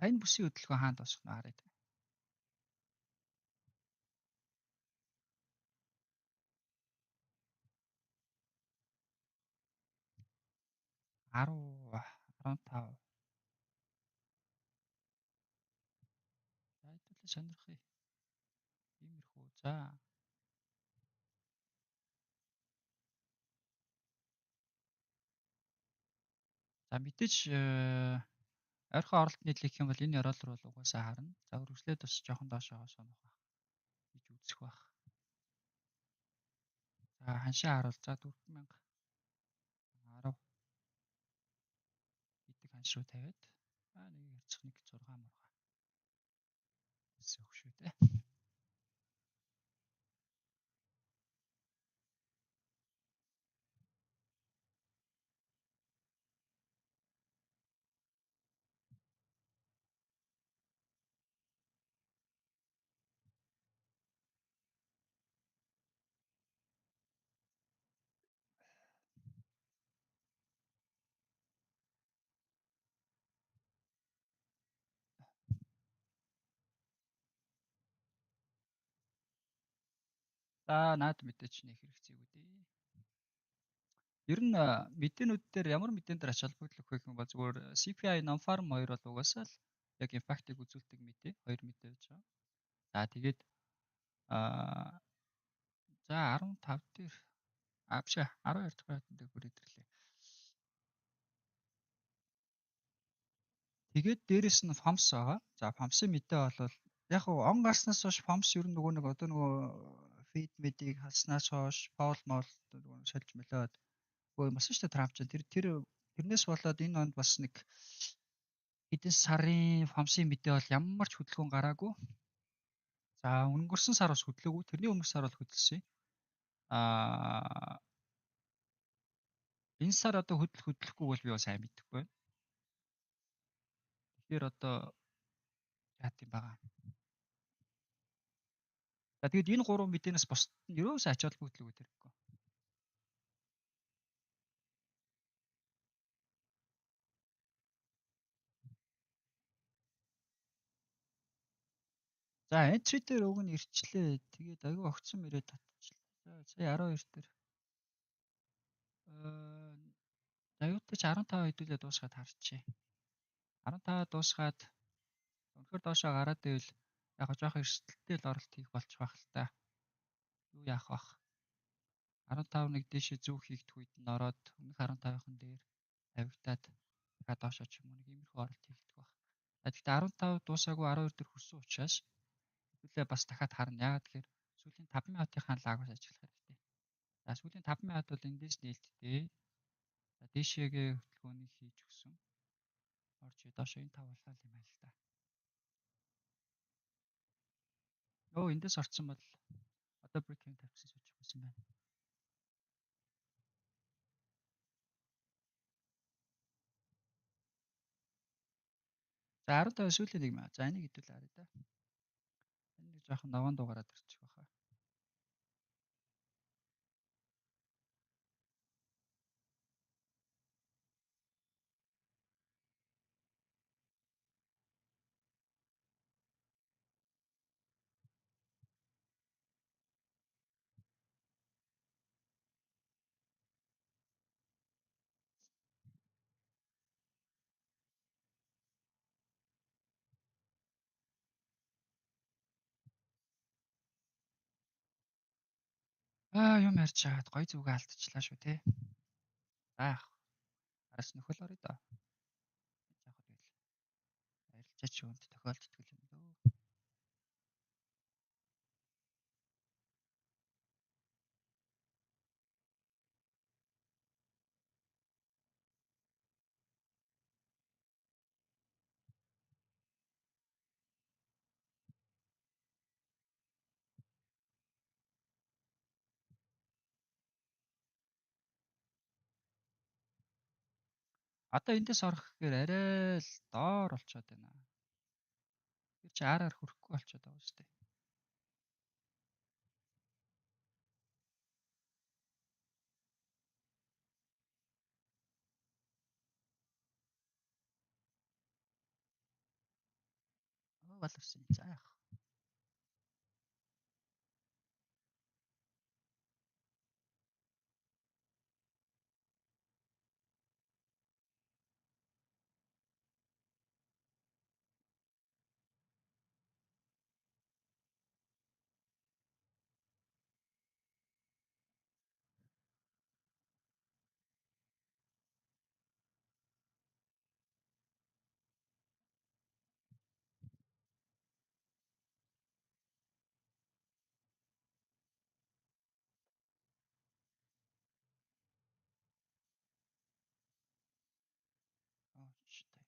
Энэ бүсийн хөдөлгөөн хаана дуусах нь харъя. 10, 15. За хэдүүлээ сонирхъя. Иймэрхүү. За. За мэдээж ойрхон оролт нийтлэх юм бол энэ ёроолор бол угаасаа харна. За үргэлжлээд бас жоохон доошоо сонох байх. Гэж үзэх байх. За ханшаа харуул. За 4000 10 гэдэг ханш руу тавиад нэг ярцах нэг 6 мурга. Эсвэл шүү дээ. За наад мэдээч нэг хэрэгцээгүй дээ. Ер нь мэдээнүүд дээр ямар мэдээн дээр ач холбогдол өгөх юм бол зүгээр CPI non-farm 2 бол угаасаа л яг импактыг үзүүлдэг мэдээ, 2 мэдээ байж байгаа. За тэгээд за 15 дээр биш 12 дахь байранд дээр бүр идэрлээ. Тэгээд дээрэс нь FOMS байгаа. За FOMS-ын мэдээ бол яг хуу он гарснаас хойш FOMS ер нь нөгөө feed мэдийг халснаас хойш Paul Moll нөгөө шалж мөлөөд нөгөө юм басан шүү дээ Trump ч тэрнээс болоод энэ онд бас нэг хэдэн сарын FOMS-ын мэдээ бол ямар ч хөдөлгөөн гараагүй. За өнгөрсөн сар бас хөдлөөгүй. Тэрний өмнөх сар бол хөдөлсөн. Энэ сар одоо хөдлөхгүй бол би бас сайн мэдэхгүй байна. Тэгэхээр одоо яат юм байгаа. За тэгээд энэ гурван мэдээнээс бусд нь ерөөсөө ач холбогдол үүсэхгүй. За entry дээр уг нь ирчлээ. Тэгээд аягүй огцсон мөрөө татчихлаа. За сая 12 дээр аюутай ч 15 хэдүүлээ дуусгаад харчээ. 15 дуусгаад өнөхөр доошоо гараад ивэл яг жоох эрсдэлтэй л оролт хийх болчих واخ л та. Юу яах вэ? 15 нэг дэшээ зүг хийгдэх үед нь ороод өмнөх 15-ын дээр тавигдаад дахиад доошоо ч юм уу нэг иймэрхүү оролт хийгдэх байх. Тэгэхдээ 15 дуусаагүй 12 дээр хүрсэн учраас хэдүүлээ бас дахиад харна. Яагаад тэгэхээр сүүлийн 5 минутынхаа лагаас ажиллах хэрэгтэй. За сүүлийн 5 минут бол эндээс нээлттэй. За дээшээгээ хөтөлбөрийг хийж өгсөн. Орж доошоо энэ тавуулаа юм байл та. Эндээс орцсон бол одоо брейкинг тавьсан суучих байсан байна. За 15 сүүлийн 1 минут. За энийг хэдүүлээ харъя да. Энэ нэг жоохон даван дугаараад ирчих байхаа. Юм ярьж чаад гой зүгээ алдчихлаа шүү те. Аах. Араас нөхөл орё да. Заахад байл. Арилжаач юунд тохиолддог юм дөө. Одоо эндээс орох гэхээр арай л доор болчиход байна. Тэр чи араар хүрэхгүй болчиход байгаа шүү дээ. Боловсон. За яах.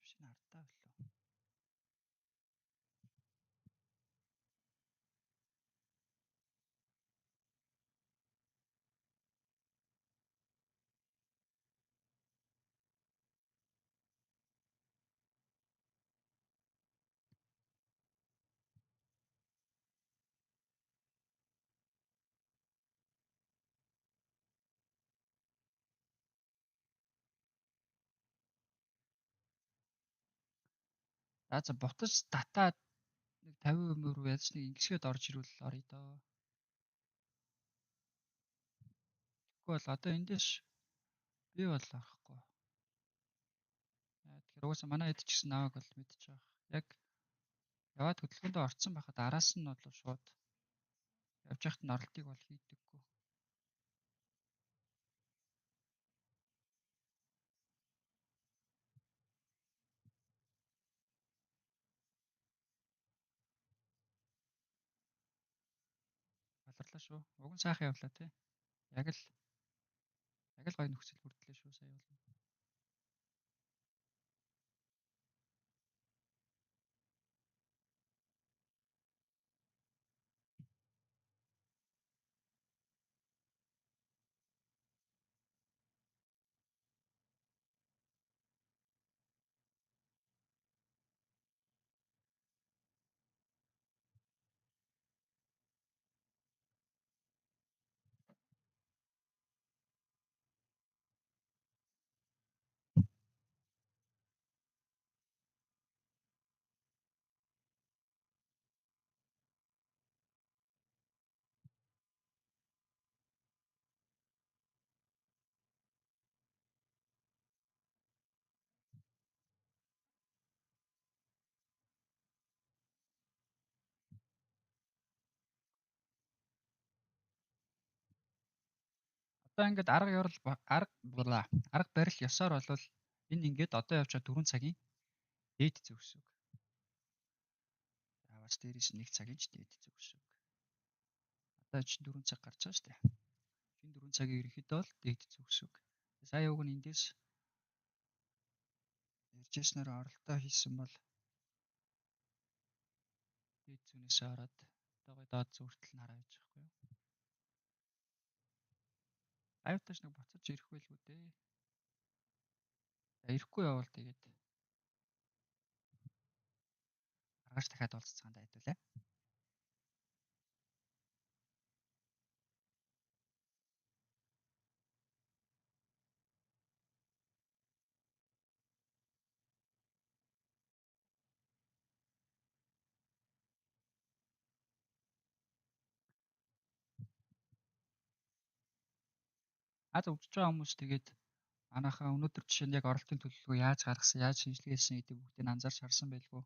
Тайвшин ардаа болов. За бутаж дата нэг 50% руу яаж нэг ингэсгээд орж ирвэл орё доо. Тэгэхгүй бол одоо эндээс би бол орохгүй. Тэгэхээр угаасаа манай хэд ч гэсэн наваг бол мэдчих واخ. Яг яваад хөдөлгөөндөө орцсон байхад араас нь бол шууд явж яхад нь оролтыг бол хийдэггүй. Баларлаа шүү. Уг нь сайхан явлаа тий. Яг л гоё нөхцөл бүрдлээ шүү сая бол. Одоо ингээд арга барил ёсоор болвол энэ ингээд одоо явж байгаа 4 цагийн дээд зөвс үг. Аваас дээрээс 1 цагийн ч дээд зөвс үг. Одоо чинь 4 цаг гарч байгаа шүү дээ. Энэ 4 цагийн ерөнхийдөө бол дээд зөвс үг. Сая уг нь эндээс ярьжсэнээр оролтоо хийсэн бол дээд зүүнээс ороод одоо доод зүртэл нь хараа байж байхгүй юу? Аюутаж нэг буцаж ирэх байлгүй дээ. Ирэхгүй явал тэгээд маргааш дахиад уулзцаанд айдуулаа. Аз өвдөж байгаа хүмүүс тэгээд манайхаа өнөөдөр жишээ нь яг оролтын төлөвлөгөө яаж гаргасан, яаж шинжилгээсэн гэдэг бүгдийг анзаарч харсан байлгүй.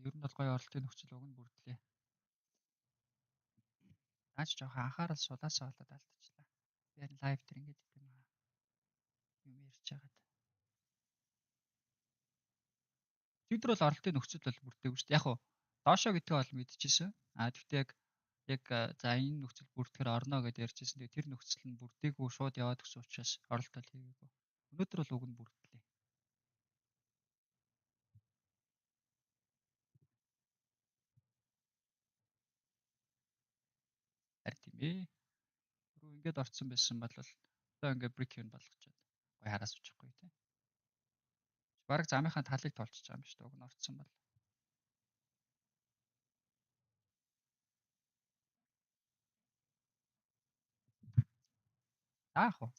Ер нь бол гоё оролтын нөхцөл уг нь бүрдлээ. Наач жоохон анхаарал сулаасаа болоод алдчихлаа. Би харин лайв дээр ингэж юм аа. Юм ярьж байгаад. Өдөр бол оролтын нөхцөл бол бүрдээгүй шүү дээ. Яг хуу доошоо гэдгээ бол мэдчихсэн. Тэгвэл яг за энэ нөхцөл бүрдэхээр орно гэдээ ярьжсэн. Тэгээ тэр нөхцөл нь бүрдээгүй шууд яваад өгсөн учраас оролт бол хийгээгүй. Өнөөдөр бол уг нь бүрдлээ. Харин тийм ээ. Рүү ингэж орцсон байсан бол одоо ингэ брик юм болгочоод гоё хараас үчихгүй тий. Бараг замынхаа талыг толчж байгаа юм шүү дээ. Уг нь орцсон бол. Аах уу.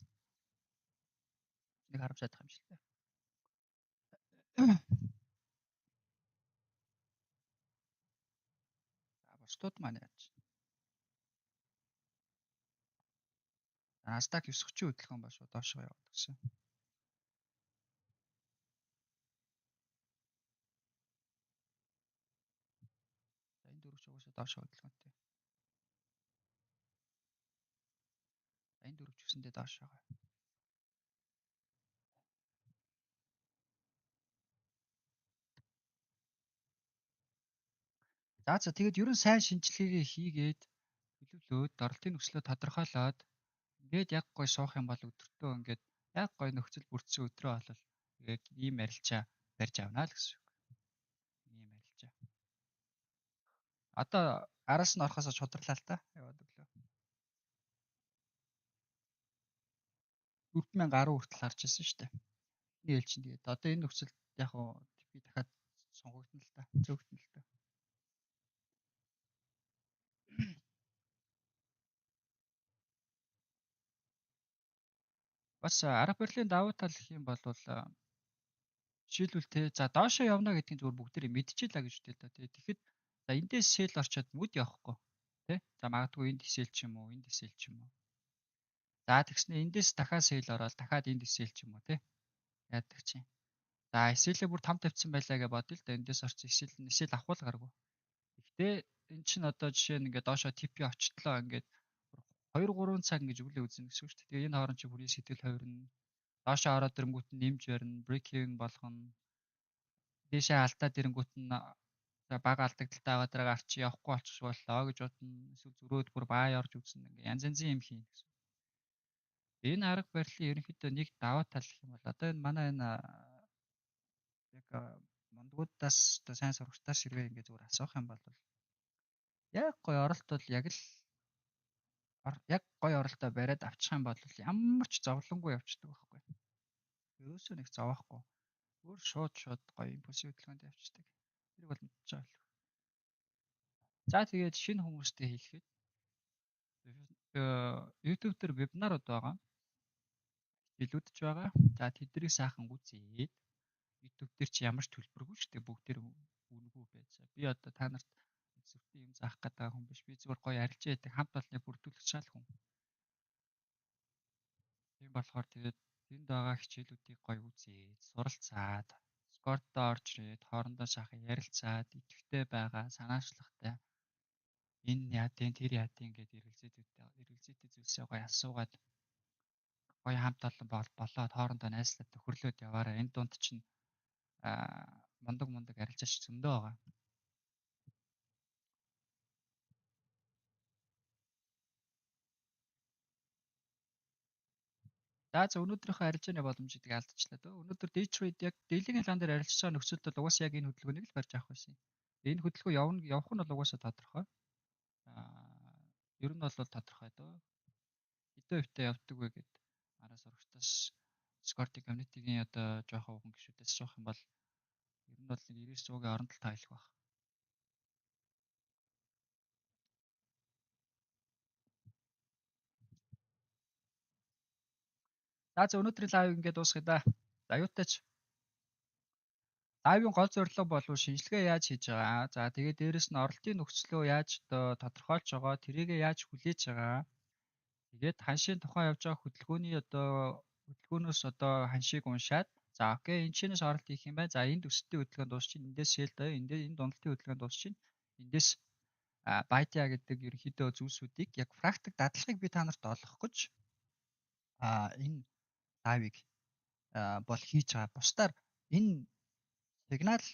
Нэг харамж чадах юм шиг л дээ. За бусдууд маань яаж. Nasdaq 930 хөдөлгөөн ба шууд доошоо яваад гэсэн. За энэ дөрөв ч угаасаа доошоо хөдөлгөөнтэй. За энэ дөрөв ч гэсэндээ доошоо. За тэгээд ерөн сайн шинжилгээгээ хийгээд төлөвлөөд доролтын нөхцлөө тодорхойлоод ингээд яг гой суух юм бол өдөртөө ингээд яг гой нөхцөл бүрдсэн өдрөө болол тэгээд ийм арилжаа барьж авна л гэсэн үг. Ийм арилжаа. Одоо араас нь орохоос чударлаа л та яваад өглөө. 4010 хүртэл харж ирсэн шүү дээ. Нэг эл чинь тэгээд одоо энэ нөхцөлд яг би дахиад сонгогдно л та. Зөөгдөн л та. Бас арга барилын давуу тал гэх юм бол жишээлбэл те за доошоо явна гэдгийг зүгээр бүгдээрээ мэдчихлээ гэж үтэй л да. Тэгэхэд за эндээс сэл орчоод мүд явахгүй те. За магадгүй энд хэсэл ч юм уу, энд хэсэл ч юм уу. За тэгснэ эндээс дахиад сэл ороод дахиад энд хэсэл ч юм уу те. Яадаг чинь. За эсэлээ бүр там тавьсан байлаа гэж бодъё л да. Эндээс орсон эсэл авах гаргүй. Гэхдээ эн чинь одоо жишээ нь ингээд доошоо TP очтлоо ингээд 2-3 цаг ингэж үлээ үзнэ гэсэн үг шүү дээ. Тэгээ энэ хооронд чи бүрийн сэтгэл хувирна. Доошоо ороод ирэнгүүт нь нэмж барина, брейкинг болгоно. Дээшээ алдаад ирэнгүүт нь бага алдагдaltaй аваад байгаа арчи явахгүй болчих боллоо гэж бодно. Эсвэл зөрөөд бүр баа орж үзнэ. Ингээ янз янзын юм хийн гэсэн. Энэ арга барилын ерөнхийдөө нэг даваа тал гэх юм бол одоо энэ манай энэ яг мондгуудаас одоо сайн сурагчдаас хэрвээ ингээ зүгээр асуух юм бол яг гоё оролт бол яг гоё оролтоо бариад авчих юм бол ямар ч зовлонгүй явчихдаг байхгүй. Ерөөсөө нэг зовоохгүй. Өөр шууд гоё импульсив хөдөлгөөнд явчихдаг. Тэр бол мэдчихэж байгаа л. За тэгээд шинэ хүмүүстэй хэлэхэд YouTube дээр вебинарууд байгаа. Илүүдж байгаа. За тэднийг сайхан үзээд YouTube дээр чи ямар ч төлбөргүй шүү дээ. Бүгдээр үнэгүй байж. Би одоо та нарт зөвхөн юм заах гэдэг хүн биш. Би зүгээр гоё арилжаа яадаг хамт олныг бүрдүүлэх шал хүн. Тийм болохоор тэгээд энд байгаа хичээлүүдийг гоё үзээд, суралцаад, Discord-д орж ирээд, хоорондоо сайхан ярилцаад, идэвхтэй байгаа, санаачлахтай энэ яадын, тэр яадын гэдэг эргэлзээтэй зүйлсээ гоё асуугаад гоё хамт олон болоод хоорондоо найзлаад хөрлөөд яваараа. Энэ дунд чинь мундаг арилжаач зөндөө байгаа. За өнөөдрийнхөө арилжааны боломжийг алдчихлаа дөө. Өнөөдөр day trade яг дэлхийн хилаан дээр арилжаж байгаа нөхцөлд бол угаасаа яг энэ хөдөлгөөнийг л барьж авах байсан. Энэ хөдөлгөөн явах нь бол угаасаа тодорхой. Ер нь бол тодорхой дөө. Хэдэн хувьтай явдаг вэ гэд араа сурагчдаас Discord community-гийн одоо жоохон уган гişүүдээс асуух юм бол ер нь бол 99%-ийн оронд л таялах байх. За өнөөдрийн лайв ингээд дуусгая да. За юутайч. Лайвын гол зорилго бол шинжилгээ яаж хийж байгаа. За тэгээд дээрэс нь оролтын нөхцлөө яаж одоо тодорхойлж байгаа, тэрийг яаж хүлээж байгаа. Тэгээд ханшийн тухайн явж байгаа хөдөлгөөнөөс одоо ханшийг уншаад за окей энэ чинээс оролт хийх юм байна. За энд өсөлтийн хөдөлгөөн дуусчин, эндээс шээлдэ, энэ дундалтын хөдөлгөөн дуусчин, эндээс байтя гэдэг ерөнхийдөө зүйлсүүдийг яг практик дадлагыг би та нарт олгох гэж энэ лайвыг бол хийж байгаа. Бусдаар энэ сигнал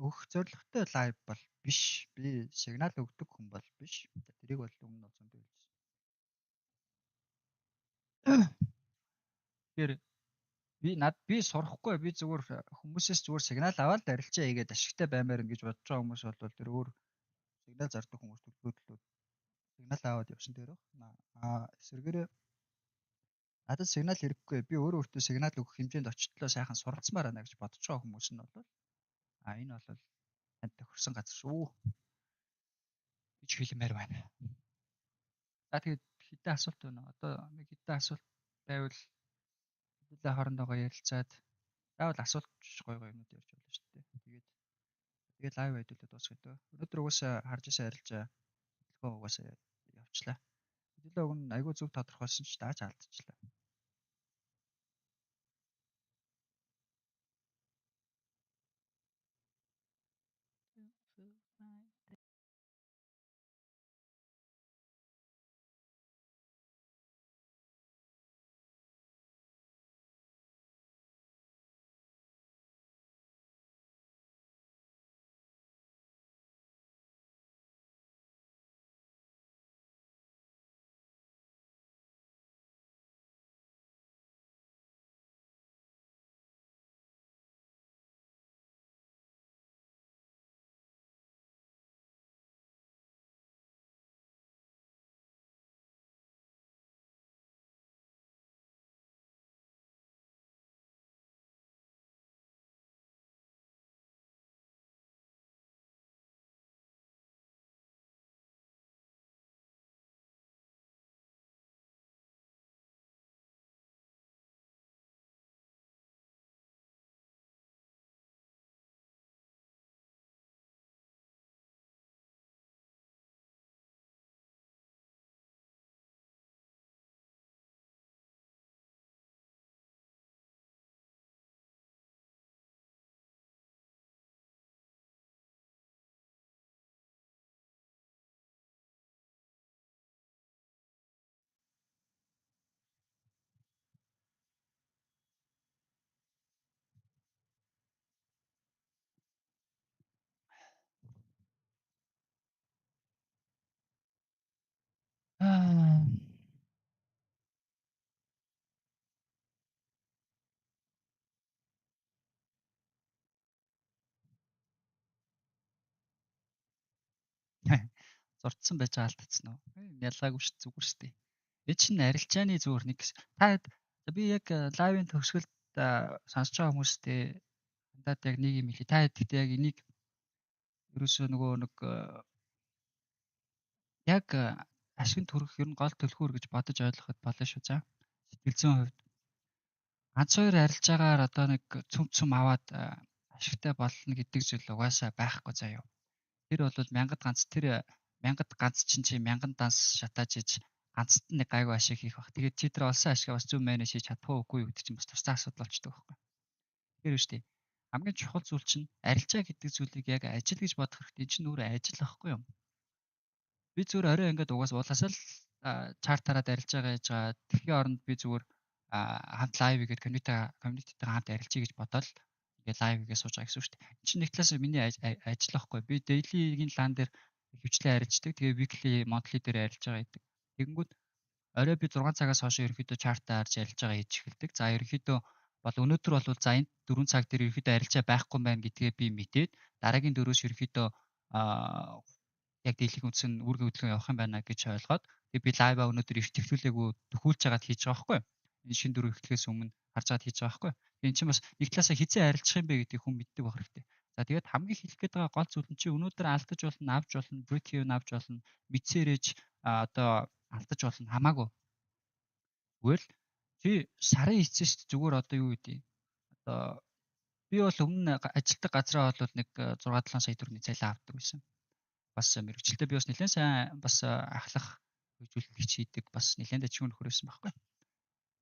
өгөх зорилготой лайв бол биш. Би сигнал өгдөг хүн бол биш. Тэрийг бол өмнө нь зөндөө хэлсэн. Тэр би сурахгүй би зүгээр хүмүүсээс зүгээр сигнал аваад арилжаа хийгээд ашигтай баймаар ингэж бодож байгаа хүмүүс бол тэр өөр сигнал зардаг хүмүүс төлбөрөлөө сигнал аваад явсан дээр байна. Эсвэргээрээ Надад сигнал хэрэггүй. Би өөрөө өөртөө сигнал өгөх хэмжээнд очтлоо сайхан суралцмаар байна гэж бодож байгаа хүмүүс нь бол энэ бол танд тохирсон газар шүү гэж хэлмээр байна. За тэгээд хэдэн асуулт байна уу? Одоо нэг хэдэн асуулт байвал хэдүүлээ хоорондоо ярилцаад заавал асуулт гоё юмнууд ярьж болно шүү дээ. Тэгээд лайв хэдүүлээ дуусгая. Өнөөдөр угаасаа харж ирсэн арилжаа хэлхөө угаасаа явчлаа. Хэдүүлээ уг нь айгүй зөв тодорхойлсон ч дааж алдчихлаа. Зурцсан байж алдчихсан уу? Ялгаагүй шүү зүгээр шүү дээ. Би чинь арилжааны зүгээр нэг та би яг лайвын төгсгөлд сонсож байгаа хүмүүстэй надад яг нэг юм хэлээ. Та гэхдээ яг энийг ерөөсөө нөгөө нэг яг ашиг төрөх ер нь гол төлхүүр гэж бодож ойлгоход болно шүү. За сэтгэл зүйн хувьд ганц хоёр арилжаагаар одоо нэг цөм аваад ашигтай болно гэдэг зүйл угаасаа байхгүй заяа. Тэр бол мянгад ганц чинь мянган данс шатааж иж ганцт нь нэг гайгүй ашиг хийх бах. Тэгээд чи тэр олсон ашигаа бас зөв менеж хийж чадах уугүй гэдэг чинь бас тусдаа асуудал болчдөг байхгүй. Тэр үү штий. Хамгийн чухал зүйл чинь арилжаа гэдэг зүйлийг яг ажил гэж бодох хэрэгтэй. Энэ чинь өөрөө ажил байхгүй юу? Би зүгээр орой ингээд уулаасаа л чарт хараад арилжаагаа хийж байгаа. Тэрхийн оронд би зүгээр хамт лайв гэдэг комьюнититэй хамт арилжъя гэж бодоод ингээд лайв хийгээ сууж байгаа гэсэн үг шүү дээ. Энэ чинь нэг талаас миний ажил байхгүй. Би daily-гийн лан дээр хөвчлээ арилждаг. Тэгээ weekly, monthly дээр арилж байгаа гэдэг. Тэгэнгүүт орой би 6 цагаас хойш ерөнхийдөө чартаа харж арилж байгаа хийж эхэлдэг. За ерөнхийдөө бол өнөөдөр бол за энэ 4 цаг дээр ерөнхийдөө арилжаа байхгүй байна гэдгээ би мэдээд дараагийн 4-өөс ерөнхийдөө яг дийлэх үндсэн үүрэг хөдөлгөөн явах юм байна гэж ойлгоод тэгээ би лайваа өнөөдөр эрт төвлүүлээгүй төхүүлж хагаад хийж байгаа байхгүй. Энэ шин дөрөв эхлэхээс өмнө харж хагаад хийж байгаа байхгүй. Энэ чинь бас нэг талаасаа хизээ арилжах юм бэ гэдгийг хүн мэддэг байх хэрэгтэй. За тэгээд хамгийн хэлэх гээд байгаа гол зүйл нь чи өнөөдөр алдаж болно, авч болно, break-even авч болно, мэдсээрэж одоо алдаж болно хамаагүй. Тэгвэл чи сарын эцэст зүгээр одоо юу гэдэг. Одоо би бол өмнө ажилтдаг газраа бол нэг 6-7 сая төгрөгийн цалин авдаг байсан. Бас мэрэгчлээ би бас нэлээд сайн бас ахлах хөгжүүлэлт хийдэг, бас нэлээд ажиг нөхөр байсан байхгүй.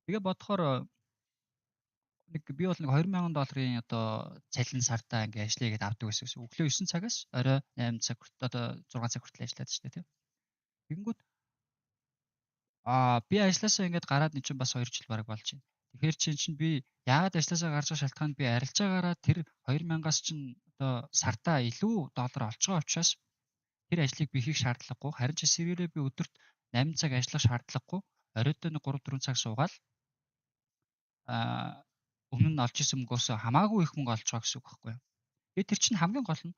Тэгээ бодохоор би бол нэг $2000 одоо цалин сартаа ингээ ажиллая гэдээ авдаг байсан гэсэн. Өглөө 9 цагаас орой 8 цаг одоо 6 цаг хүртэл ажиллаад шүү дээ тийм. Тэгэнгүүт би ажилласаа ингээд гараад эн чинь бас 2 жил бараг болж байна. Тэгэхээр чинь би яагаад ажилласаа гарч байгаа шалтгаан би арилжаагаараа тэр 2000-аас чинь одоо сартаа илүү доллар олж байгаа учраас тэр ажлыг би хийх шаардлагагүй. Харин ч сэргээрээ би өдөрт 8 цаг ажиллах шаардлагагүй. Оройдоо нэг 3-4 цаг суугаад өмнө нь олж исэн мөнгөөс хамаагүй их мөнгө олж байгаа гэсэн үг байхгүй юу. Тэгээд тэр чинь хамгийн гол нь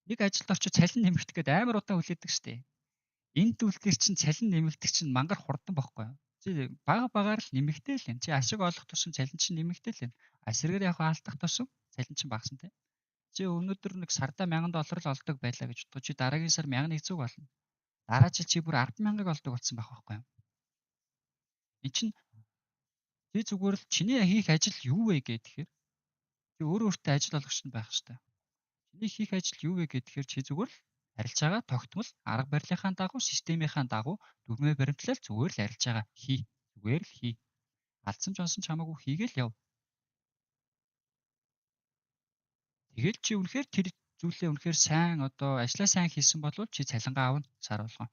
нэг ажилд очиж цалин нэмэгдэх гэдэг амар удаан хүлээдэг штеп. Энэ үйлдэл чинь цалин нэмэгдэх чинь мангар хурдан байхгүй юу. Чи бага л нэмэгтэй л энэ. Чи ашиг олох тусам цалин чинь нэмэгтэй л энэ. Эсрэгээр яг алдах тусам цалин чинь багасан тий. Чи өнөөдөр нэг сарда $1000 л олдог байлаа гэж бодгоо. Чи дараагийн сар 1100 болно. Дараа жил чи бүр 100000-ыг олдог болсон байх байхгүй юу? Энд чинь чи зүгээр л чиний хийх ажил юу вэ гэхээр чи өөртөө ажил олгогч нь байх хэрэгтэй. Чиний хийх ажил юу вэ гэхээр чи зүгээр л арилжаагаа тогтмол арга барилынхаа дагуу системийнхаа дагуу дүрмээ баримтлал зүгээр л арилжаагаа хий. Зүгээр л хий. Алдсан жонсон ч хамаагүй хийгээл яв. Тэгэл чи үнэхээр тэр зүйлээ үнэхээр сайн одоо ажиллаа сайн хийсэн бол чи цалингаа авна сар болгоо.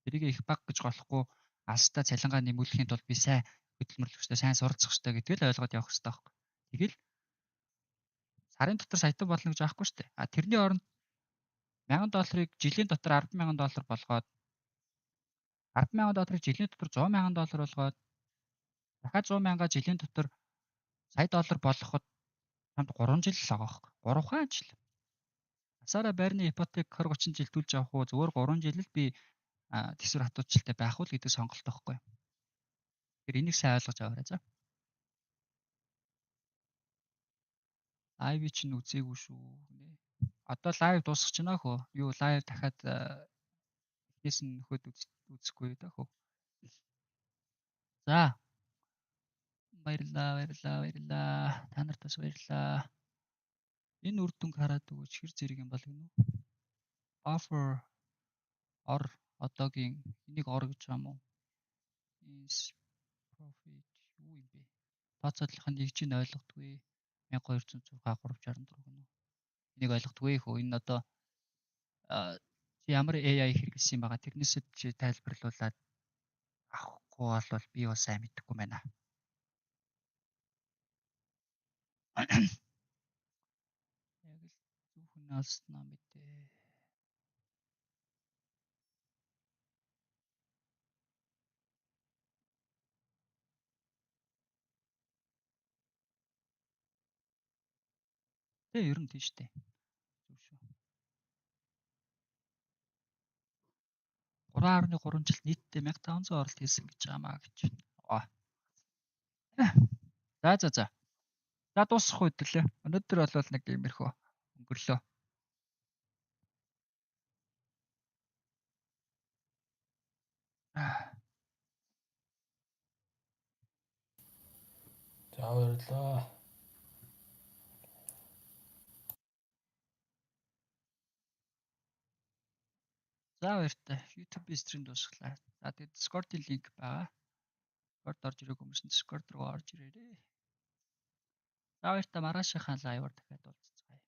Тэрийг их баг гэж голохгүй алстаа цалингаа нэмүүлэхийн тулд би сайн хөдөлмөрлөх хэрэгтэй, сайн суралцах хэрэгтэй гэдгийг л ойлгоод явах хэрэгтэй байхгүй. Тэгэл сарын дотор саятан болно гэж аахгүй шүү дээ. А тэрний оронд $1000-ыг жилийн дотор $100000 болгоод $100000-ыг жилийн дотор $100,000 болгоод дахиад $100,000 жилийн дотор $100 болгоход чамд 3 жил л байгаа байхгүй. 3 хаан жил. Асаараа байрны ипотек 20-30 жил төлж авах уу зүгээр 3 жил л би тэсвэр хатуучилтай байх уу гэдэг сонголт байхгүй. Тэгэхээр энийг сайн ойлгож аваарай за. Лайв чинь үзээгүй шүү нэ. Одоо лайв дуусах ч наа хөө. Юу лайв дахиад эхнээс нь нөхөд үзэхгүй даа хөө. За. Баярлаа. Та нарт бас баярлаа. Энэ үр дүнг хараад өгөөч хэр зэрэг юм бол гинэ. Offer одоогийн энийг гэж байгаа юм уу? Is profit юу юм бэ? Тооцооллынх нь нэгж нь ойлгохгүй. 1206 364 гэнэ. Энийг ойлгохгүй хөө. Энэ одоо чи ямар AI хэрэглэсэн юм байгаа тэрнээсээ чи тайлбарлуулаад авахгүй бол би бас сайн мэдэхгүй байна. Яг л зөвхөн алснаа мэдээ. Тэ ер нь тийштэй. Зөв шүү. 3.3 жил нийтдээ 1500 оролт хийсэн гэж байгаамаа гэж. За. За дуусах үед лээ. Өнөөдөр бол нэг иймэрхүү өнгөрлөө. За баярлаа. За баяртай. YouTube стрим дуусглаа. За тэгээд Discord-ийн линк байгаа. Discord орж ирэх хүмүүс нь Discord руу орж ирээрэй. За баяртай маргаашийнхаа лайваар дахиад уулзъя.